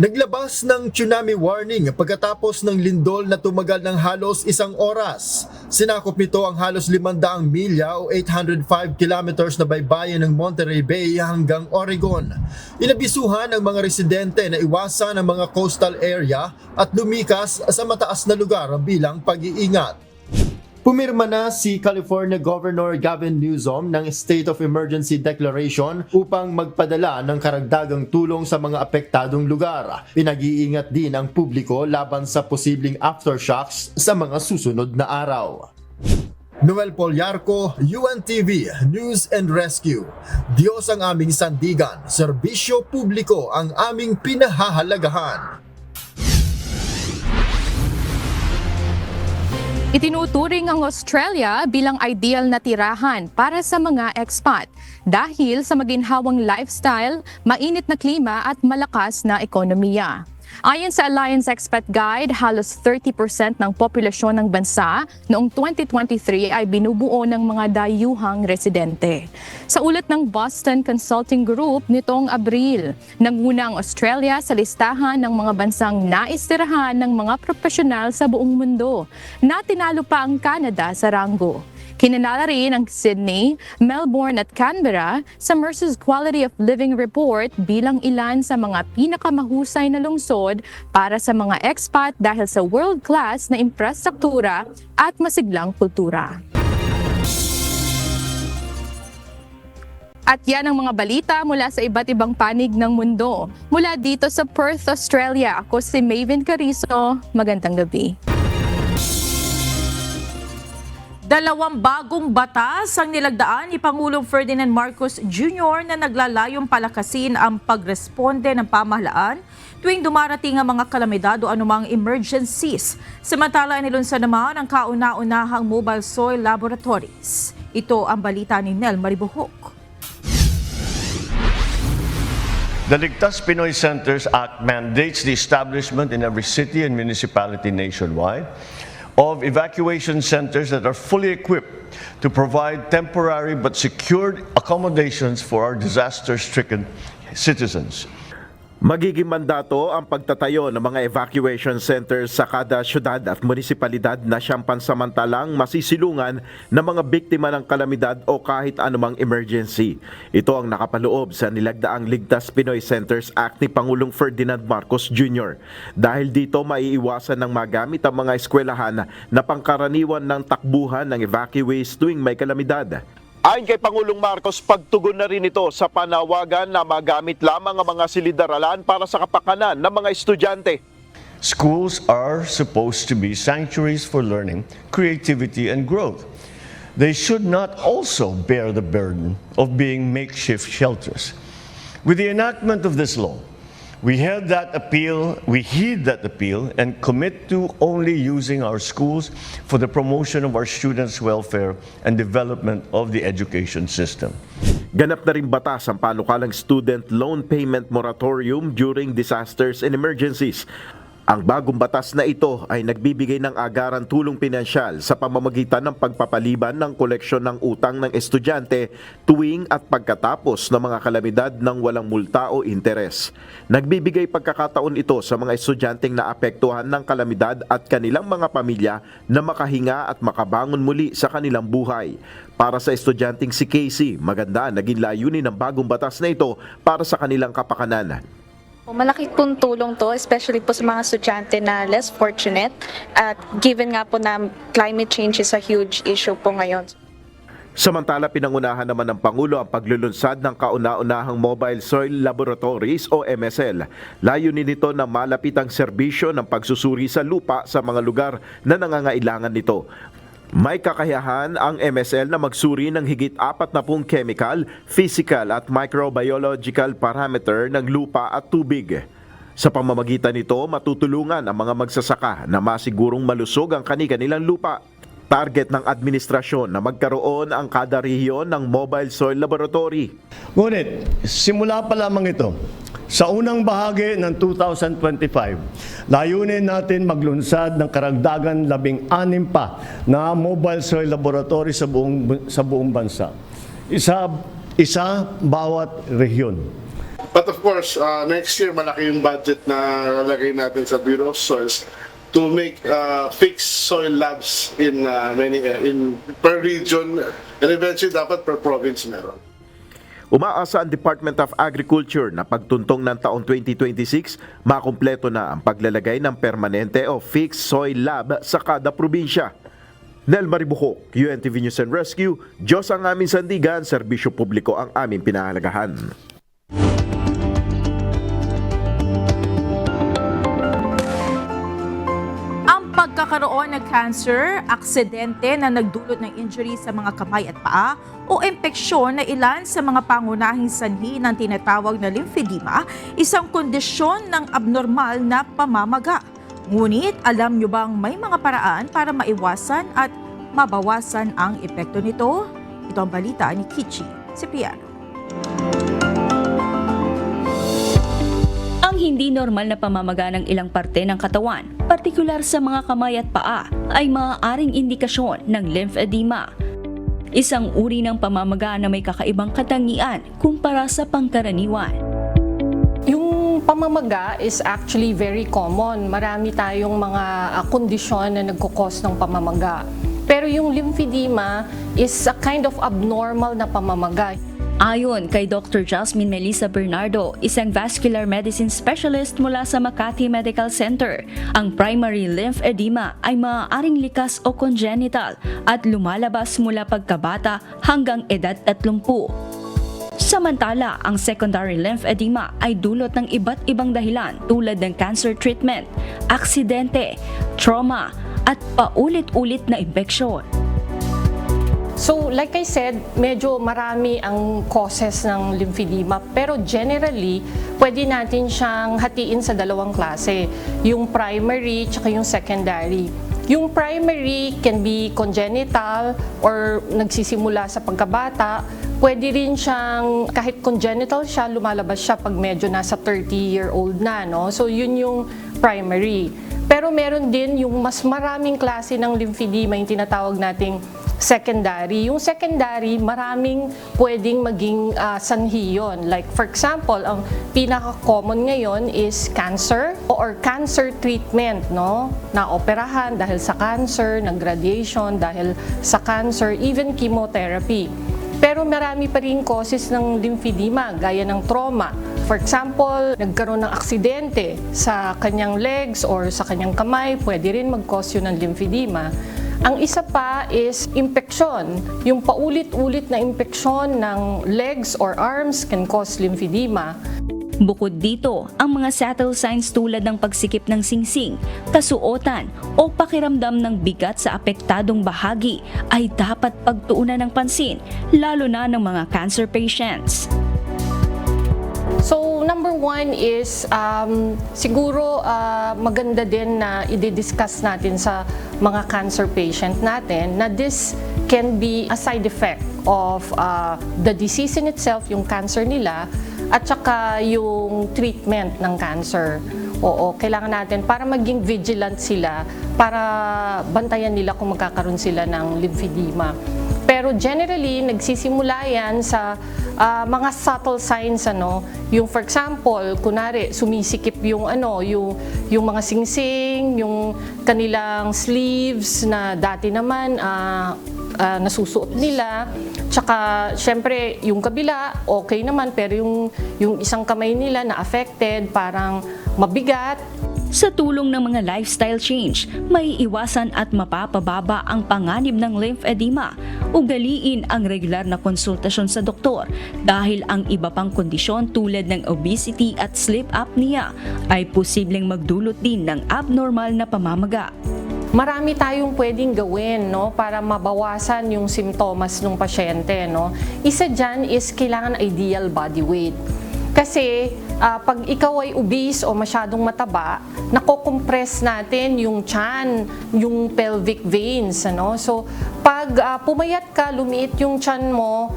Naglabas ng tsunami warning pagkatapos ng lindol na tumagal ng halos 1 oras. Sinakop nito ang halos 500 milya o 805 kilometers na baybayin ng Monterey Bay hanggang Oregon. Inabisuhan ang mga residente na iwasan ang mga coastal area at lumikas sa mataas na lugar bilang pag-iingat. Pumirma na si California Governor Gavin Newsom ng State of Emergency Declaration upang magpadala ng karagdagang tulong sa mga apektadong lugar. Pinag-iingat din ang publiko laban sa posibleng aftershocks sa mga susunod na araw. Noel Polyarco, UNTV News and Rescue. Diyos ang aming sandigan, serbisyo publiko ang aming pinahahalagahan. Itinuturing ang Australia bilang ideal na tirahan para sa mga expat dahil sa maginhawang lifestyle, mainit na klima at malakas na ekonomiya. Ayon sa Alliance Expat Guide, halos 30% ng populasyon ng bansa noong 2023 ay binubuo ng mga dayuhang residente. Sa ulat ng Boston Consulting Group nitong Abril, nanguna ang Australia sa listahan ng mga bansang naistirahan ng mga profesional sa buong mundo, na tinalo pa ang Canada sa ranggo. Kinilala rin ang Sydney, Melbourne at Canberra sa Mercer's Quality of Living Report bilang ilan sa mga pinakamahusay na lungsod para sa mga expat dahil sa world-class na infrastruktura at masiglang kultura. At yan ang mga balita mula sa iba't ibang panig ng mundo. Mula dito sa Perth, Australia, ako si Maven Carizo. Magandang gabi. 2 bagong batas ang nilagdaan ni Pangulong Ferdinand Marcos Jr. na naglalayong palakasin ang pagresponde ng pamahalaan tuwing dumarating ang mga kalamidad o anumang emergencies. Samantala, inilunsad naman ang kauna-unahang mobile soil laboratories. Ito ang balita ni Nel Maribuhok. The Ligtas Pinoy Centers Act mandates the establishment in every city and municipality nationwide of evacuation centers that are fully equipped to provide temporary but secured accommodations for our disaster-stricken citizens. Magiging mandato ang pagtatayo ng mga evacuation centers sa kada syudad at munisipalidad na siyang pansamantalang masisilungan ng mga biktima ng kalamidad o kahit anumang emergency. Ito ang nakapaloob sa nilagdaang Ligtas Pinoy Centers Act ni Pangulong Ferdinand Marcos Jr. Dahil dito maiiwasan ng magamit ang mga eskwelahan na pangkaraniwan ng takbuhan ng evacuees tuwing may kalamidad. Ayon kay Pangulong Marcos, pagtugon na rin ito sa panawagan na magamit lamang ang mga silid-aralan para sa kapakanan ng mga estudyante. Schools are supposed to be sanctuaries for learning, creativity, and growth. They should not also bear the burden of being makeshift shelters. With the enactment of this law, we heed that appeal and commit to only using our schools for the promotion of our students' welfare and development of the education system. Ganap na rin batas ang panukalang student loan payment moratorium during disasters and emergencies. Ang bagong batas na ito ay nagbibigay ng agaran tulong pinansyal sa pamamagitan ng pagpapaliban ng koleksyon ng utang ng estudyante tuwing at pagkatapos ng mga kalamidad ng walang multa o interes. Nagbibigay pagkakataon ito sa mga estudyanteng naapektuhan ng kalamidad at kanilang mga pamilya na makahinga at makabangon muli sa kanilang buhay. Para sa estudyanteng si Casey, maganda naging layunin ng bagong batas na ito para sa kanilang kapakanan. Malaki pong tulong to, especially po sa mga estudyante na less fortunate at given nga po na climate change is a huge issue po ngayon. Samantala, pinangunahan naman ng Pangulo ang paglulunsad ng kauna-unahang Mobile Soil Laboratories o MSL. Layunin nito na malapit ang serbisyo ng pagsusuri sa lupa sa mga lugar na nangangailangan nito. May kakayahan ang MSL na magsuri ng higit 40 chemical, physical at microbiological parameter ng lupa at tubig. Sa pamamagitan nito, matutulungan ang mga magsasaka na masigurong malusog ang kanilang lupa. Target ng administrasyon na magkaroon ang kada rehiyon ng mobile soil laboratory. Ngunit, simula pa lamang ito, sa unang bahagi ng 2025, layunin natin maglunsad ng karagdagan 16 pa na mobile soil laboratory sa buong bansa. Isa bawat rehiyon. But of course, next year malaki yung budget na lalagay natin sa Bureau of Soils to make fixed soil labs in per region and eventually dapat per province meron. Umaasa ang Department of Agriculture na pagtuntong ng taong 2026, makumpleto na ang paglalagay ng permanente o fixed soil lab sa kada probinsya. Nel Maribuhok, UNTV News and Rescue, Diyos ang aming sandigan, serbisyo publiko ang aming pinahalagahan. Pagkakaroon ng cancer, aksidente na nagdulot ng injury sa mga kamay at paa o impeksyon na ilan sa mga pangunahing sanhi ng tinatawag na lymphedema, isang kondisyon ng abnormal na pamamaga. Ngunit alam nyo bang may mga paraan para maiwasan at mabawasan ang epekto nito? Ito ang balita ni Kichi Cipriano. Ang hindi normal na pamamaga ng ilang parte ng katawan, partikular sa mga kamay at paa, ay maaaring indikasyon ng lymphedema. Isang uri ng pamamaga na may kakaibang katangian kumpara sa pangkaraniwan. Yung pamamaga is actually very common. Marami tayong mga kondisyon na nagkukos ng pamamaga. Pero yung lymphedema is a kind of abnormal na pamamaga. Ayon kay Dr. Jasmine Melissa Bernardo, isang vascular medicine specialist mula sa Makati Medical Center, ang primary lymphedema ay maaaring likas o congenital at lumalabas mula pagkabata hanggang edad 30. Samantala, ang secondary lymphedema ay dulot ng iba't ibang dahilan tulad ng cancer treatment, aksidente, trauma, at paulit-ulit na impeksyon. So, like I said, medyo marami ang causes ng lymphedema. Pero generally, pwede natin siyang hatiin sa dalawang klase. Yung primary at yung secondary. Yung primary can be congenital or nagsisimula sa pagkabata. Pwede rin siyang, kahit congenital siya, lumalabas siya pag medyo nasa 30-year-old na. No? So, yun yung primary. Pero meron din yung mas maraming klase ng lymphedema, yung tinatawag nating secondary. Yung secondary, maraming pwedeng maging sanhi yun. Like for example, ang pinaka-common ngayon is cancer or cancer treatment, no? Na-operahan dahil sa cancer, nag-radiation dahil sa cancer, even chemotherapy. Pero marami pa rin causes ng lymphedema, gaya ng trauma. For example, nagkaroon ng aksidente sa kanyang legs or sa kanyang kamay, pwede rin mag-cause yun ng lymphedema. Ang isa pa is impeksyon. Yung paulit-ulit na impeksyon ng legs or arms can cause lymphedema. Bukod dito, ang mga subtle signs tulad ng pagsikip ng singsing, kasuotan o pakiramdam ng bigat sa apektadong bahagi ay dapat pagtuunan ng pansin, lalo na ng mga cancer patients. So, number one is siguro maganda din na i-discuss natin sa mga cancer patient natin na this can be a side effect of the disease in itself, yung cancer nila, at saka yung treatment ng cancer. Oo, kailangan natin para maging vigilant sila, para bantayan nila kung magkakaroon sila ng lymphedema. Pero generally, nagsisimula yan sa mga subtle signs, ano, yung for example, kunwari sumisikip yung yung mga singsing, yung kanilang sleeves na dati naman nasusuot nila. Tsaka syempre yung kabila okay naman, pero yung isang kamay nila na affected, parang mabigat. Sa tulong ng mga lifestyle change, may iwasan at mapapababa ang panganib ng lymphedema. Ugaliin ang regular na konsultasyon sa doktor dahil ang iba pang kondisyon tulad ng obesity at sleep apnea ay posibleng magdulot din ng abnormal na pamamaga. Marami tayong pwedeng gawin, no, para mabawasan yung simptomas ng pasyente, no. Isa dyan is kailangan ideal body weight. Kasi pag ikaw ay obese o masyadong mataba, nako-compress natin yung tiyan, yung pelvic veins. So, pag pumayat ka, lumiit yung tiyan mo,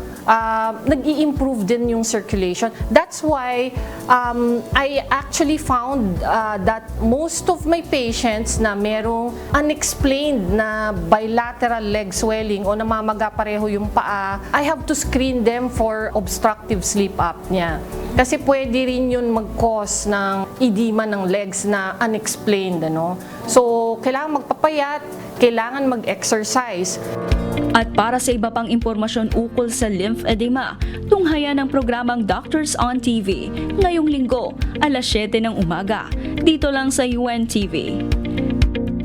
nag-i-improve din yung circulation. That's why I actually found that most of my patients na merong unexplained na bilateral leg swelling o namamaga pareho yung paa, I have to screen them for obstructive sleep apnea. Kasi pwede rin yun mag-cause ng edema ng legs na unexplained. So, kailangan magpapayat, kailangan mag-exercise. At para sa iba pang impormasyon ukol sa lymphedema, tunghayan ang programang Doctors on TV ngayong linggo, alas 7 ng umaga, dito lang sa UNTV.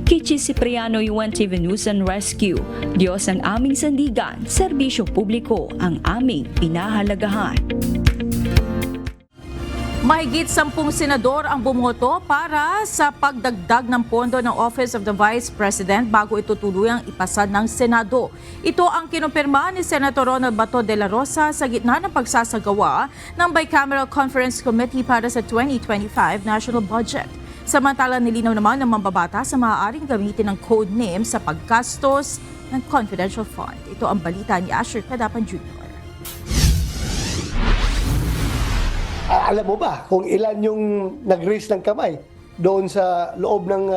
Kichi Cipriano, UNTV News and Rescue. Diyos ang aming sandigan, serbisyo publiko ang aming pinahalagahan. Mahigit 10 senador ang bumoto para sa pagdagdag ng pondo ng Office of the Vice President bago ito tuluyang ipasa ng Senado. Ito ang kinumpirma ni Senator Ronald Bato de la Rosa sa gitna ng pagsasagawa ng Bicameral Conference Committee para sa 2025 National Budget. Samantala, nilinaw naman ng mambabata sa maaaring gamitin ng code name sa paggastos ng confidential fund. Ito ang balita ni Asher Cadapan Jr. Alam mo ba kung ilan yung nag-raise ng kamay doon sa loob ng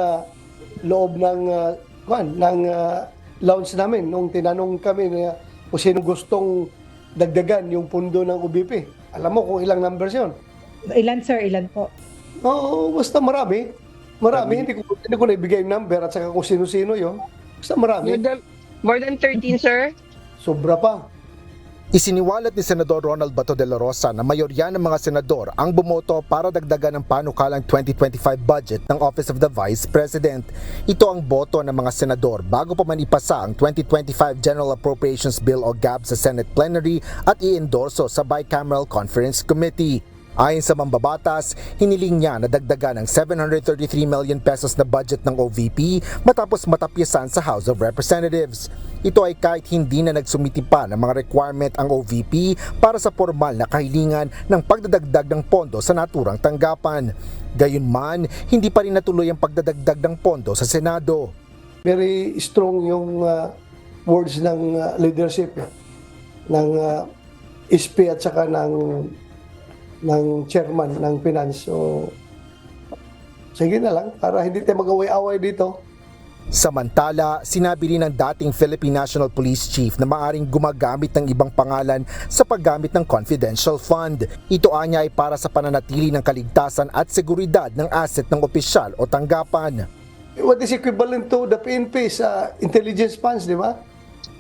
lounge namin nung tinanong kami na kung sino gustong dagdagan yung pundo ng UBP? Alam mo kung ilang numbers yun? Ilan sir? Ilan po? Oo, basta marami. Marami. Hindi ko na ibigay yung number at saka kung sino-sino yun. Basta marami. More than 13 sir? Sobra pa. Isiniwalat ni Senador Ronald Bato de la Rosa na mayorya ng mga senador ang bumoto para dagdagan ng panukalang 2025 budget ng Office of the Vice President. Ito ang boto ng mga senador bago pa man ipasa ang 2025 General Appropriations Bill o GAB sa Senate Plenary at i-endorso sa Bicameral Conference Committee. Ayon sa mambabatas, hiniling niya na dagdagan ng 733 million pesos na budget ng OVP matapos matapyasan sa House of Representatives. Ito ay kahit hindi na nagsumiti pa ng mga requirement ang OVP para sa formal na kahilingan ng pagdadagdag ng pondo sa naturang tanggapan. Gayunman, hindi pa rin natuloy ang pagdadagdag ng pondo sa Senado. Very strong yung words ng leadership ng SP at saka ng chairman ng finance. So, sige na lang para hindi tayo mag-away-away dito. Samantala, sinabi rin ng dating Philippine National Police Chief na maaring gumagamit ng ibang pangalan sa paggamit ng confidential fund. Ito anya ay para sa pananatili ng kaligtasan at seguridad ng asset ng opisyal o tanggapan. What is equivalent to the PNP sa intelligence funds, di ba?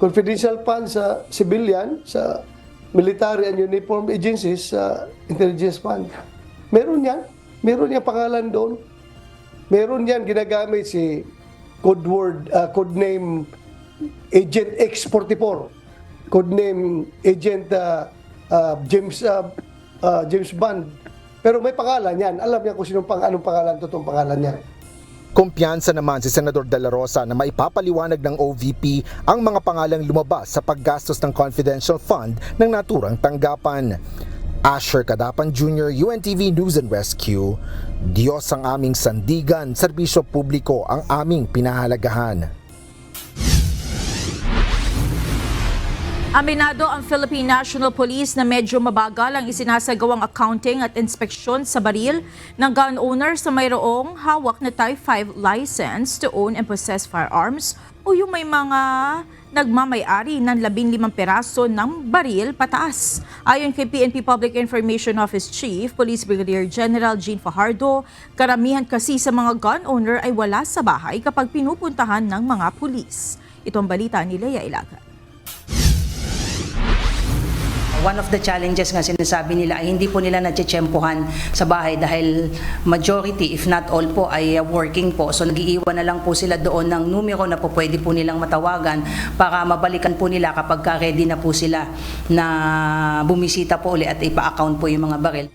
Confidential funds sa civilian, sa military and uniform agencies, intelligence fund. Meron yan pangalan doon. Meron yan ginagamit si codename Agent X44, codename Agent James Bond. Pero may pangalan yan. Alam niya kung anong pangalan, totoong pangalan niya. Kumpiyansa naman si Senador De La Rosa na maipapaliwanag ng OVP ang mga pangalang lumabas sa paggastos ng confidential fund ng naturang tanggapan. Asher Cadapan Jr., UNTV News and Rescue. Diyos ang aming sandigan, serbisyo publiko ang aming pinahalagahan. Aminado ang Philippine National Police na medyo mabagal ang isinasagawang accounting at inspeksyon sa baril ng gun owner sa mayroong hawak na Type 5 license to own and possess firearms o yung may mga nagmamay-ari ng 15 peraso ng baril pataas. Ayon kay PNP Public Information Office Chief, Police Brigadier General Jean Fajardo, karamihan kasi sa mga gun owner ay wala sa bahay kapag pinupuntahan ng mga pulis. Ito ang balita ni Lea Ilagan. One of the challenges nga sinasabi nila ay hindi po nila natsetsempohan sa bahay dahil majority, if not all po, ay working po. So nag-iiwan na lang po sila doon ng numero na po pwede po nilang matawagan para mabalikan po nila kapag ready na po sila na bumisita po ulit at ipa-account po yung mga baril.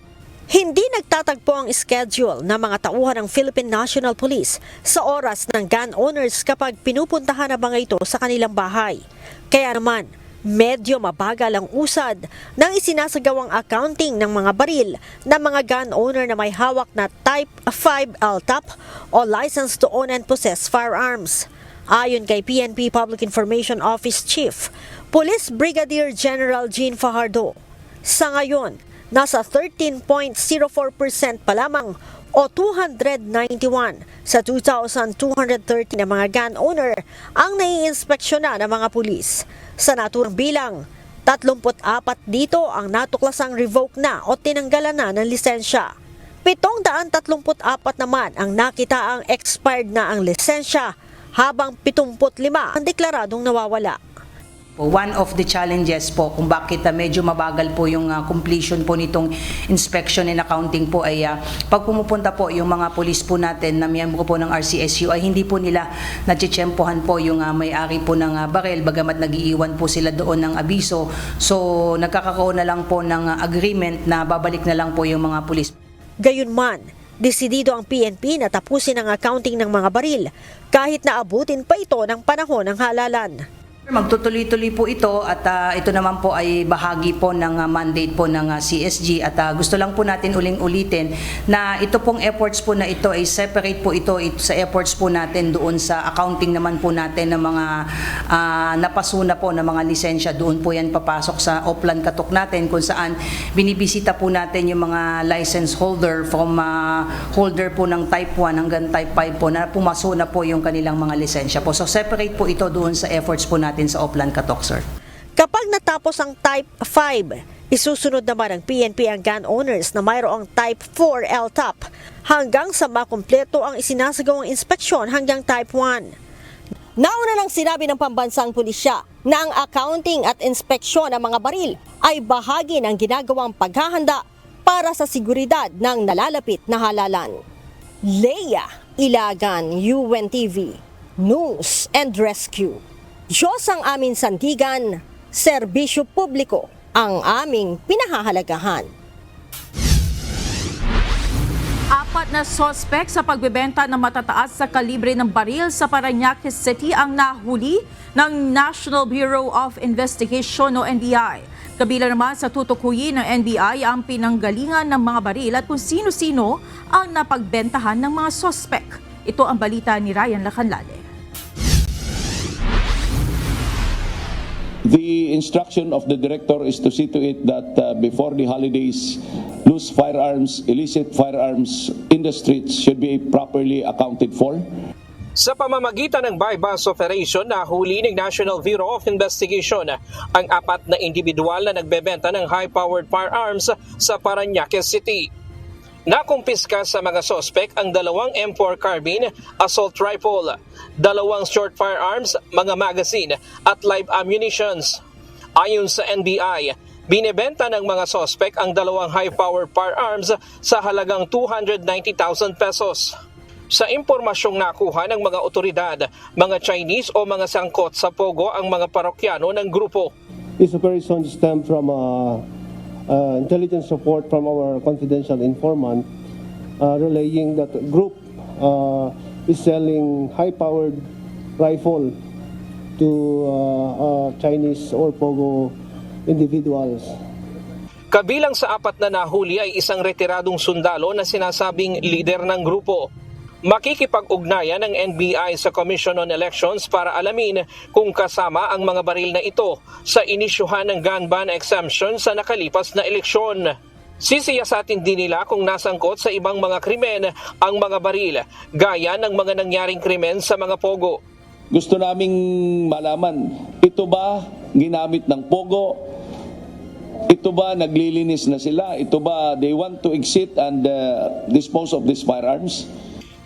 Hindi nagtatagpo ang schedule ng mga tauhan ng Philippine National Police sa oras ng gun owners kapag pinupuntahan na mga ito sa kanilang bahay. Kaya naman, Medyo mabagal ang usad ng isinasagawang accounting ng mga baril ng mga gun owner na may hawak na Type 5 LTAP o License to Own and Possess Firearms. Ayon kay PNP Public Information Office Chief, Police Brigadier General Jean Fajardo, sa ngayon, nasa 13.04% pa lamang o 291 sa 2,230 na mga gun owner ang naiinspeksyonan ng mga pulis. Sa naturang bilang, 34 dito ang natuklasang revoke na o tinanggalan na ng lisensya. 734 naman ang nakita ang expired na ang lisensya, habang 75 ang deklaradong nawawala. One of the challenges po kung bakit medyo mabagal po yung completion po nitong inspection and accounting po ay pag pumupunta po yung mga pulis po natin na miyembro po ng RCSU ay hindi po nila natsetsempohan po yung may-ari po ng baril bagamat nagiiwan po sila doon ng abiso. So nagkakaroon na lang po ng agreement na babalik na lang po yung mga pulis. Gayunman, desidido ang PNP na tapusin ang accounting ng mga baril kahit na abutin pa ito ng panahon ng halalan. Magtutuloy-tuloy po ito at ito naman po ay bahagi po ng mandate po ng CSG at gusto lang po natin uling-ulitin na ito pong efforts po na ito ay separate po ito sa efforts po natin doon sa accounting naman po natin ng mga napasuna po ng mga lisensya. Doon po yan papasok sa Oplan Katok natin kung saan binibisita po natin yung mga license holder from holder po ng Type 1 hanggang Type 5 po na pumasuna po yung kanilang mga lisensya po. So separate po ito doon sa efforts po natin sa Oplan Katok, sir. Kapag natapos ang Type 5, isusunod naman ng PNP ang gun owners na mayroong Type 4 LTAP hanggang sa makumpleto ang isinasagawang inspeksyon hanggang Type 1. Nauna nang sinabi ng pambansang pulisya na ang accounting at inspeksyon ng mga baril ay bahagi ng ginagawang paghahanda para sa seguridad ng nalalapit na halalan. Leia Ilagan, UNTV, News and Rescue. Diyos ang aming sandigan, serbisyo publiko ang aming pinahahalagahan. 4 na sospek sa pagbebenta ng matataas sa kalibre ng baril sa Parañaque City ang nahuli ng National Bureau of Investigation o NBI. Kabila naman sa tutukuyin ng NBI ang pinanggalingan ng mga baril at kung sino-sino ang napagbentahan ng mga sospek. Ito ang balita ni Ryan Lacanlale. The instruction of the director is to see to it that before the holidays, loose firearms, illicit firearms in the streets should be properly accounted for. Sa pamamagitan ng buy-bust operation, nahuli ng National Bureau of Investigation ang 4 na individual na nagbebenta ng high-powered firearms sa Parañaque City. Nakumpiska sa mga sospek ang 2 M4 carbine, assault rifle, 2 short firearms, mga magazine at live ammunitions. Ayon sa NBI, binebenta ng mga sospek ang 2 high-powered firearms sa halagang 290,000 pesos. Sa impormasyong nakuha ng mga otoridad, mga Chinese o mga sangkot sa Pogo ang mga parokyano ng grupo. This operation stemmed from intelligence report from our confidential informant relaying that the group is selling high-powered rifle to Chinese or Pogo individuals. Kabilang sa 4 na nahuli ay isang retiradong sundalo na sinasabing leader ng grupo. Makikipag-ugnayan ng NBI sa Commission on Elections para alamin kung kasama ang mga baril na ito sa inisyuhan ng gun ban exemption sa nakalipas na eleksyon. Sisiyasatin din nila kung nasangkot sa ibang mga krimen ang mga baril, gaya ng mga nangyaring krimen sa mga Pogo. Gusto naming malaman, ito ba ginamit ng Pogo? Ito ba naglilinis na sila? Ito ba they want to exit and dispose of these firearms?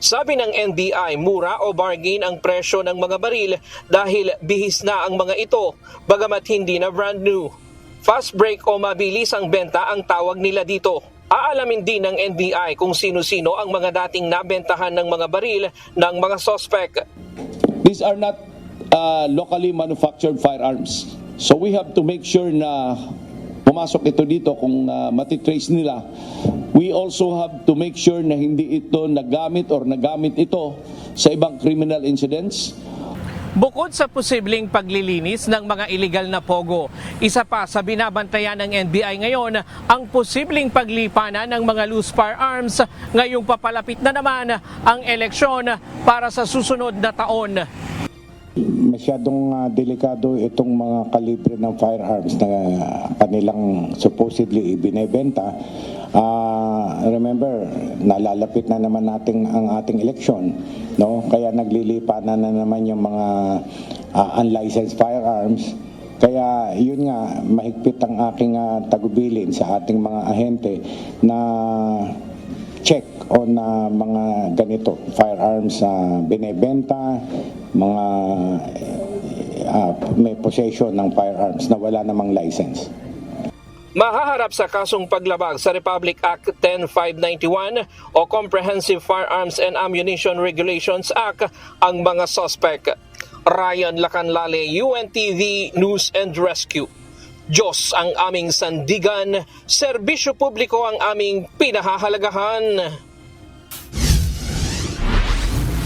Sabi ng NBI, mura o bargain ang presyo ng mga baril dahil bihis na ang mga ito, bagamat hindi na brand new. Fast break o mabilis ang benta ang tawag nila dito. Aalamin din ng NBI kung sino-sino ang mga dating nabentahan ng mga baril ng mga sospek. These are not locally manufactured firearms. So we have to make sure na pumasok ito dito kung matitrace nila. We also have to make sure na hindi ito nagamit ito sa ibang criminal incidents. Bukod sa posibleng paglilinis ng mga iligal na pogo, isa pa sa binabantayan ng NBI ngayon ang posibleng paglipanan ng mga loose firearms ngayong papalapit na naman ang eleksyon para sa susunod na taon. Masyadong delikado itong mga kalibre ng firearms na kanilang supposedly ibinebenta. Remember, nalalapit na naman natin ang ating eleksyon, no? Kaya naglilipanan na naman yung mga unlicensed firearms. Kaya yun nga, mahigpit ang aking tagubilin sa ating mga ahente na check on mga ganito firearms binebenta, mga may possession ng firearms na wala namang license. Mahaharap sa kasong paglabag sa Republic Act 10591 o Comprehensive Firearms and Ammunition Regulations Act ang mga suspect. Ryan Lacanlale, UNTV News and Rescue. Diyos ang aming sandigan, serbisyo publiko ang aming pinahahalagahan.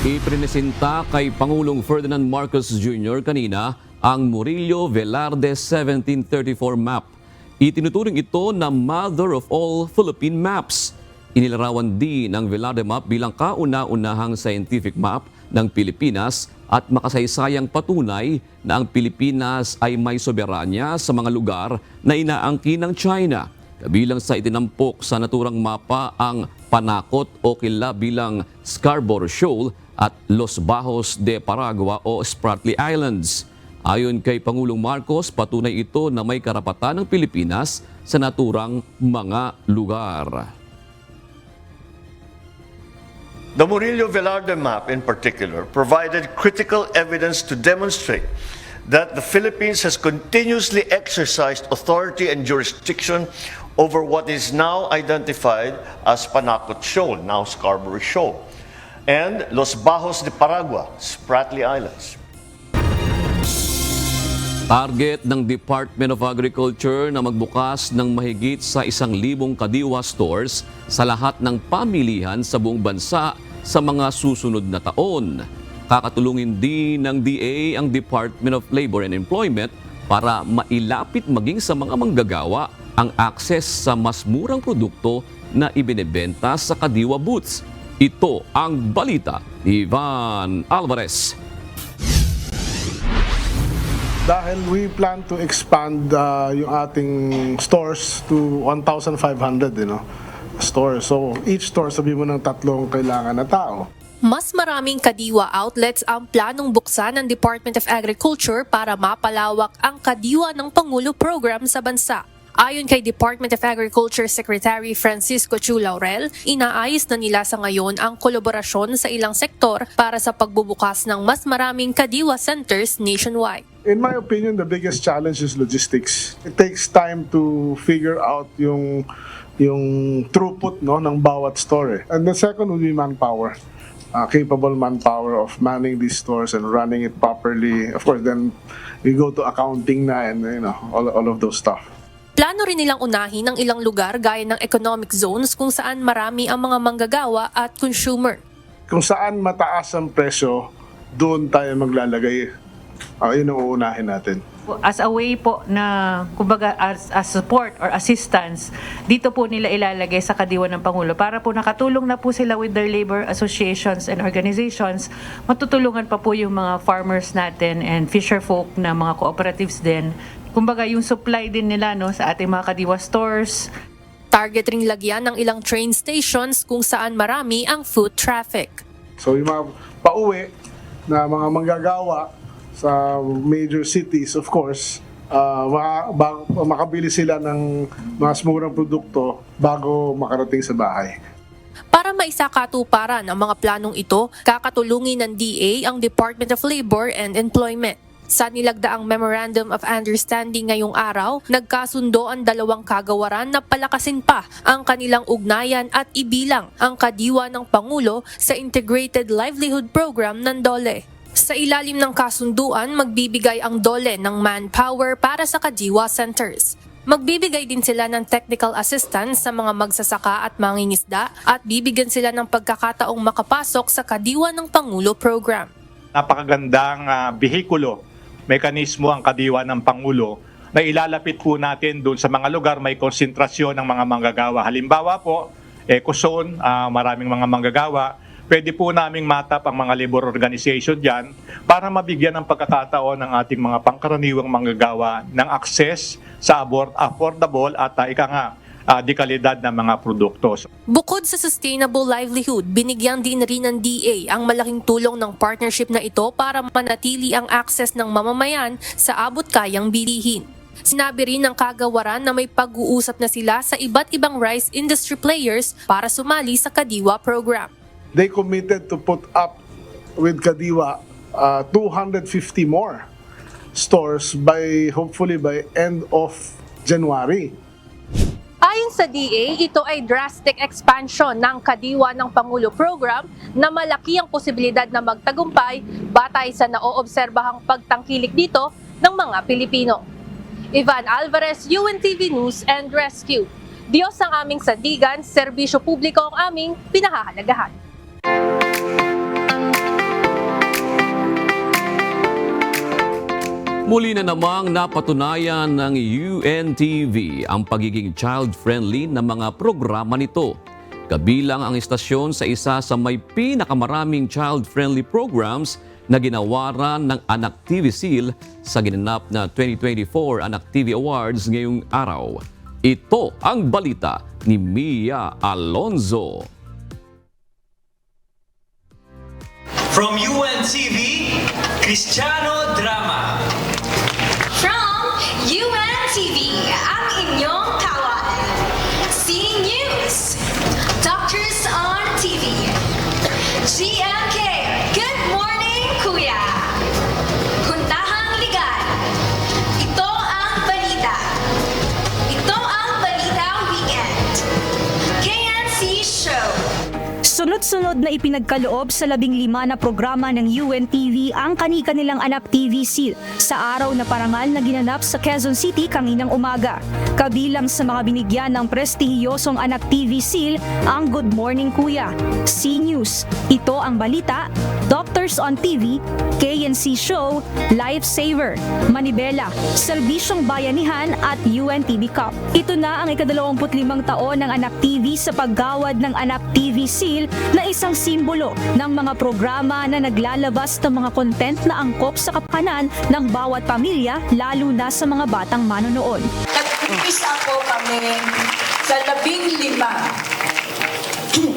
Iprinesenta kay Pangulong Ferdinand Marcos Jr. kanina ang Murillo Velarde 1734 map. Itinuturing ito na Mother of all Philippine Maps. Inilarawan din ang Velarde map bilang kauna-unahang scientific map ng Pilipinas at makasaysayang patunay na ang Pilipinas ay may soberanya sa mga lugar na inaangkin ng China. Kabilang sa itinampok sa naturang mapa ang Panakot o kilala bilang Scarborough Shoal at Los Bajos de Paragua o Spratly Islands. Ayon kay Pangulong Marcos, patunay ito na may karapatan ng Pilipinas sa naturang mga lugar. The Murillo Velarde map in particular provided critical evidence to demonstrate that the Philippines has continuously exercised authority and jurisdiction over what is now identified as Panakot Shoal, now Scarborough Shoal, and Los Bajos de Paragua, Spratly Islands. Target ng Department of Agriculture na magbukas ng mahigit sa 1,000 kadiwa stores sa lahat ng pamilihan sa buong bansa sa mga susunod na taon. Kakatulungin din ng DA ang Department of Labor and Employment para mailapit maging sa mga manggagawa ang access sa mas murang produkto na ibinebenta sa kadiwa booths. Ito ang balita ni Ivan Alvarez. Dahil we plan to expand yung ating stores to 1,500 stores. So each store sabi mo ng 3 kailangan na tao. Mas maraming kadiwa outlets ang planong buksan ng Department of Agriculture para mapalawak ang Kadiwa ng Pangulo program sa bansa. Ayon kay Department of Agriculture Secretary Francisco Chu Laurel, inaayos na nila sa ngayon ang kolaborasyon sa ilang sektor para sa pagbubukas ng mas maraming kadiwa centers nationwide. In my opinion, the biggest challenge is logistics. It takes time to figure out yung throughput ng bawat store. And the second would be manpower. Capable manpower of manning these stores and running it properly. Of course, then we go to accounting na and all of those stuff. Plano rin nilang unahin ang ilang lugar gaya ng economic zones kung saan marami ang mga manggagawa at consumer. Kung saan mataas ang presyo, doon tayo maglalagay. Yun ang uunahin natin. As a way po na, kumbaga, as support or assistance, dito po nila ilalagay sa Kadiwa ng Pangulo para po nakatulong na po sila with their labor associations and organizations. Matutulungan pa po yung mga farmers natin and fisher folk na mga cooperatives din. Kumbaga, yung supply din nila sa ating mga Kadiwa stores. Target ring lagyan ng ilang train stations kung saan marami ang foot traffic. So yung mga pauwi na mga manggagawa sa major cities, of course, makabili sila ng mas murang produkto bago makarating sa bahay. Para maisakatuparan ang mga planong ito, kakatulungin ng DA ang Department of Labor and Employment. Sa nilagdaang Memorandum of Understanding ngayong araw, nagkasundo ang dalawang kagawaran na palakasin pa ang kanilang ugnayan at ibilang ang Kadiwa ng Pangulo sa Integrated Livelihood Program ng DOLE. Sa ilalim ng kasunduan, magbibigay ang DOLE ng manpower para sa Kadiwa centers. Magbibigay din sila ng technical assistance sa mga magsasaka at mangingisda at bibigyan sila ng pagkakataong makapasok sa Kadiwa ng Pangulo program. Napakagandang bihikulo, mekanismo ang kadiwa ng Pangulo na ilalapit po natin doon sa mga lugar may konsentrasyon ng mga manggagawa. Halimbawa po, Ecozone, maraming mga manggagawa. Pwede po naming matap ang mga labor organization dyan para mabigyan ng pagkakataon ng ating mga pangkaraniwang manggagawa ng access sa affordable at dekalidad na mga produkto. Bukod sa sustainable livelihood, binigyan din rin ng DA ang malaking tulong ng partnership na ito para manatili ang access ng mamamayan sa abot-kayang bilihin. Sinabi rin ng kagawaran na may pag-uusap na sila sa iba't ibang rice industry players para sumali sa Kadiwa program. They committed to put up with Kadiwa 250 more stores hopefully by end of January. Ayon sa DA, ito ay drastic expansion ng Kadiwa ng Pangulo program na malaki ang posibilidad na magtagumpay batay sa naoobserbahang pagtangkilik dito ng mga Pilipino. Ivan Alvarez, UNTV News and Rescue. Diyos ang aming sandigan, serbisyo publiko ang aming pinahahalagahan. Muli na namang napatunayan ng UNTV ang pagiging child-friendly na mga programa nito. Kabilang ang istasyon sa isa sa may pinakamaraming child-friendly programs na ginawaran ng Anak TV Seal sa ginanap na 2024 Anak TV Awards ngayong araw. Ito ang balita ni Mia Alonzo. From UNTV, Cristiano Drama. From UNTV, ang inyong kawan. C News, Doctors on TV. GMK, Good Morning Kuya. Puntahang Ligan. Ito ang balita. Ito ang balita weekend. KNC Show. Sunod-sunod na ipinagkaloob sa 15 na programa ng UNTV ang kani-kanilang Anak TV Seal sa araw na parangal na ginanap sa Quezon City kaninang umaga. Kabilang sa mga binigyan ng prestihiyosong Anak TV Seal ang Good Morning Kuya, C News, Ito ang Balita, Doctors on TV, KNC Show, Lifesaver, Manibela, Serbisyong Bayanihan at UNTV Cup. Ito na ang ika-25 taon ng Anak TV sa paggawad ng Anak TV Seal na isang simbolo ng mga programa na naglalabas ng mga content na angkop sa kapakanan ng bawat pamilya, lalo na sa mga batang manonood. Nag-umpisa po kami sa 15.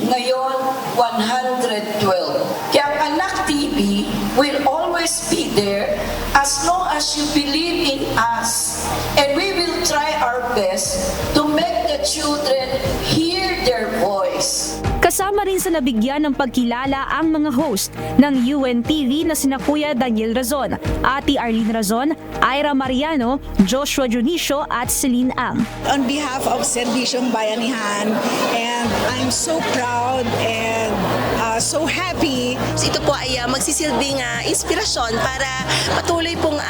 Ngayon, 112. Kaya ang Anak TV will always be there as long as you believe in us. And we will try our best to make the children hear their voice. Kasama rin sa nabigyan ng pagkilala ang mga host ng UNTV na sina Kuya Daniel Razon, Ate Arlene Razon, Ira Mariano, Joshua Junicio at Celine Ang. On behalf of Serbisyong Bayanihan, and I'm so proud and so happy. Ito po ay magsisilbing inspirasyon para patuloy pong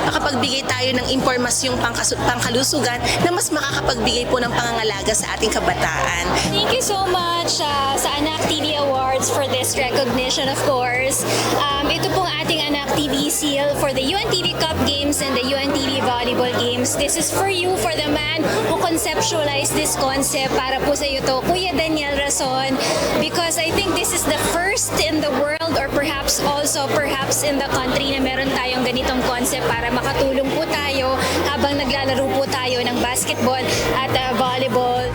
makapagbigay tayo ng impormasyong pangkalusugan na mas makakapagbigay po ng pangangalaga sa ating kabataan. Thank you so much sa Anak TV Awards for this recognition, of course. Ito pong ating Anak TV Seal for the UNTV Cup Games and the UNTV Volleyball Games. This is for you, for the man who conceptualized this concept. Para po sa iyo to, Kuya Daniel Razon, because I think this is the first in the world or perhaps in the country na meron tayong ganitong concept para makatulong po tayo habang naglalaro po tayo ng basketball at volleyball.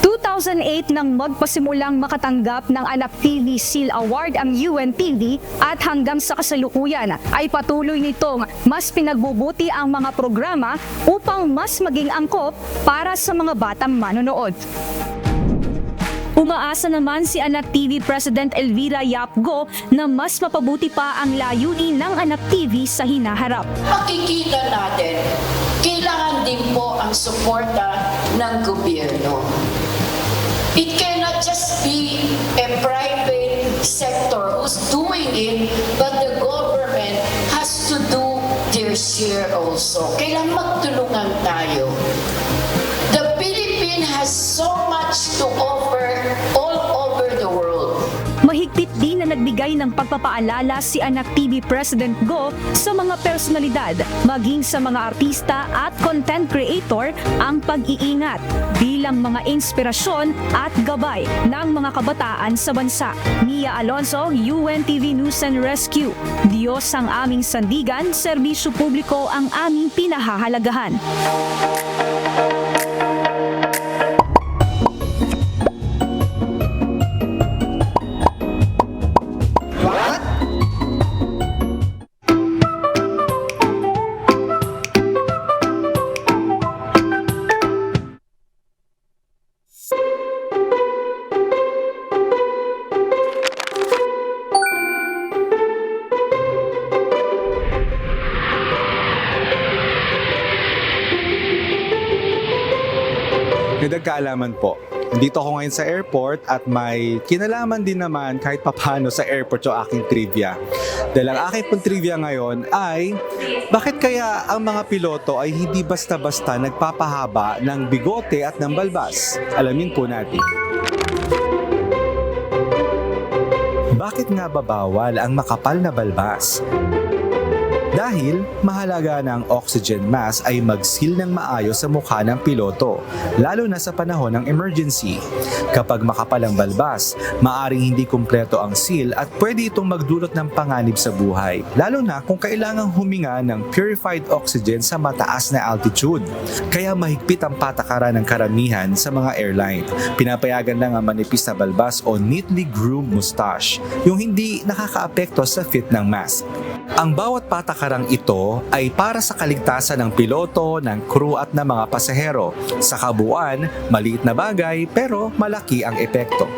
2008 nang magpasimulang makatanggap ng Anak TV Seal Award ang UNTV at hanggang sa kasalukuyan ay patuloy nitong mas pinagbubuti ang mga programa upang mas maging angkop para sa mga batang manonood. Umaasa naman si Anak TV President Elvira Yapgo na mas mapabuti pa ang layunin ng Anak TV sa hinaharap. Makikita natin, kailangan din po ang suporta ng gobyerno. It cannot just be a private sector who's doing it, but the government has to do their share also. Kailangan magtulungan tayo. The Philippines has so much to offer all over the world. Mahigpit din na nagbigay nagbigay ng pagpapaalala si Anak TV President Go sa mga personalidad, maging sa mga artista at content creator ang pag-iingat bilang mga inspirasyon at gabay ng mga kabataan sa bansa. Mia Alonso, UNTV News and Rescue. Diyos ang aming sandigan, serbisyo publiko ang aming pinahahalagahan. May nagkaalaman po. Dito ako ngayon sa airport at may kinalaman din naman kahit papano sa airport yung aking trivia. Dahil ang aking pong trivia ngayon ay bakit kaya ang mga piloto ay hindi basta-basta nagpapahaba ng bigote at ng balbas? Alamin po natin. Bakit nga ba bawal ang makapal na balbas? Dahil mahalaga na ang oxygen mask ay mag-seal ng maayos sa mukha ng piloto, lalo na sa panahon ng emergency. Kapag makapal ang balbas, maaring hindi kumpleto ang seal at pwede itong magdulot ng panganib sa buhay, lalo na kung kailangang huminga ng purified oxygen sa mataas na altitude. Kaya mahigpit ang patakaran ng karamihan sa mga airline. Pinapayagan lang ang manipis na balbas o neatly groomed mustache, yung hindi nakakaapekto sa fit ng mask. Ang bawat patakarang ito ay para sa kaligtasan ng piloto, ng crew at ng mga pasahero. Sa kabuuan, maliit na bagay pero malaki ang epekto.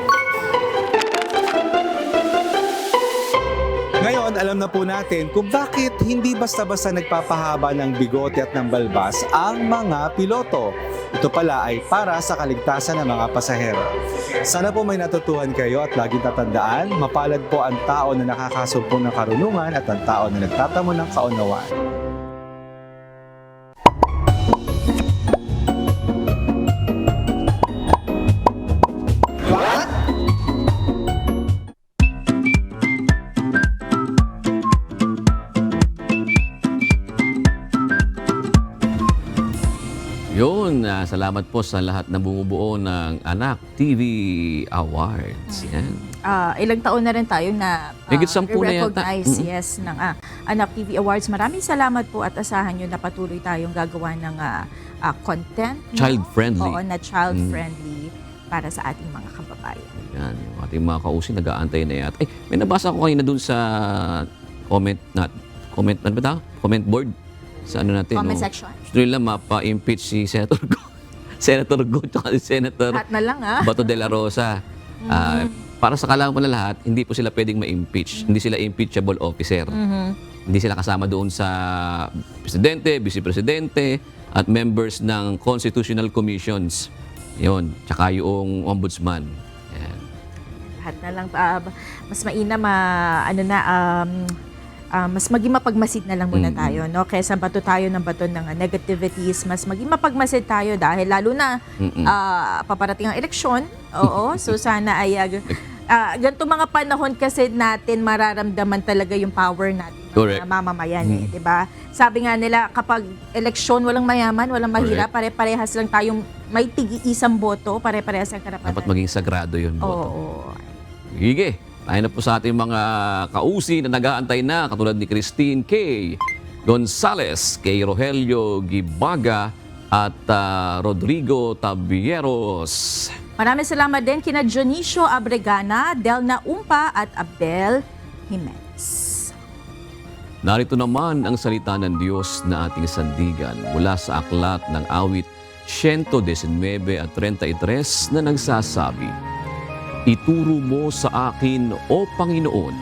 Ngayon, alam na po natin kung bakit hindi basta-basta nagpapahaba ng bigote at ng balbas ang mga piloto. Ito pala ay para sa kaligtasan ng mga pasahero. Sana po may natutuhan kayo at laging tatandaan, mapalad po ang tao na nakakasumpong ng karunungan at ang tao na nagtatamo ng kaunawaan. Yun, salamat po sa lahat na bumubuo ng Anak TV Awards. Yan. Ilang taon na rin tayo na Higit 10 na yata. recognize ng Anak TV Awards. Maraming salamat po at asahan nyo na patuloy tayong gagawa ng content. Child-friendly. Oo, na child-friendly para sa ating mga kababayan. Yan, yung ating mga kausi nag-aantay na yata. May nabasa ko kanina dun sa comment board. Sa ano natin, Comment section. Gusto nila mapa-impeach si Senator Go. Senator Go at si Senator Lahat na lang Bato de la Rosa. Para sa kaalaman po na lahat, hindi po sila pwedeng ma-impeach. Hindi sila impeachable officer. Hindi sila kasama doon sa presidente, vice-presidente, at members ng constitutional commissions. Yun. Tsaka yung ombudsman. Yan. Lahat na lang. Mas mainam, mas maging mapagmasid na lang muna tayo, no? Kaysa bato tayo ng bato ng negativities, mas maging mapagmasid tayo dahil lalo na paparating ang eleksyon. Oo, so sana ay ganito mga panahon kasi natin mararamdaman talaga yung power natin ng mamamayan, di ba? Sabi nga nila, kapag eleksyon, walang mayaman, walang mahirap, pare-parehas lang tayong may tig-iisang boto, pare-parehas ang karapatan. Dapat maging sagrado yun boto. Oo. Hige. Tayo na po sa ating mga kausi na nag-aantay na katulad ni Christine K. Gonzales, kay Rogelio Gibaga at Rodrigo Tabieros. Maraming salamat din kina Dionisio Abregana, Delna Umpa at Abel Jimenez. Narito naman ang salita ng Diyos na ating sandigan mula sa aklat ng awit 119 at 33 na nagsasabi, "Ituro mo sa akin, O Panginoon,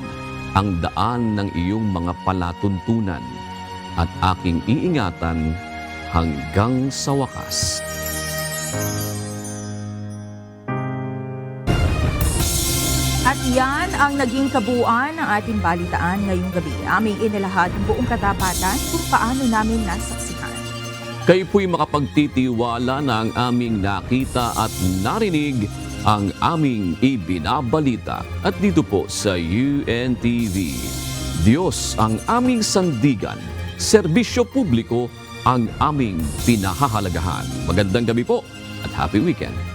ang daan ng iyong mga palatuntunan at aking iingatan hanggang sa wakas." At yan ang naging kabuuan ng ating balitaan ngayong gabi. Aming inilahad ang buong katapatan kung paano namin nasaksihan. Kayo po'y makapagtitiwala na ang aming nakita at narinig ang aming ibinabalita. At dito po sa UNTV, Diyos ang aming sandigan, serbisyo publiko ang aming pinahahalagahan. Magandang gabi po at happy weekend.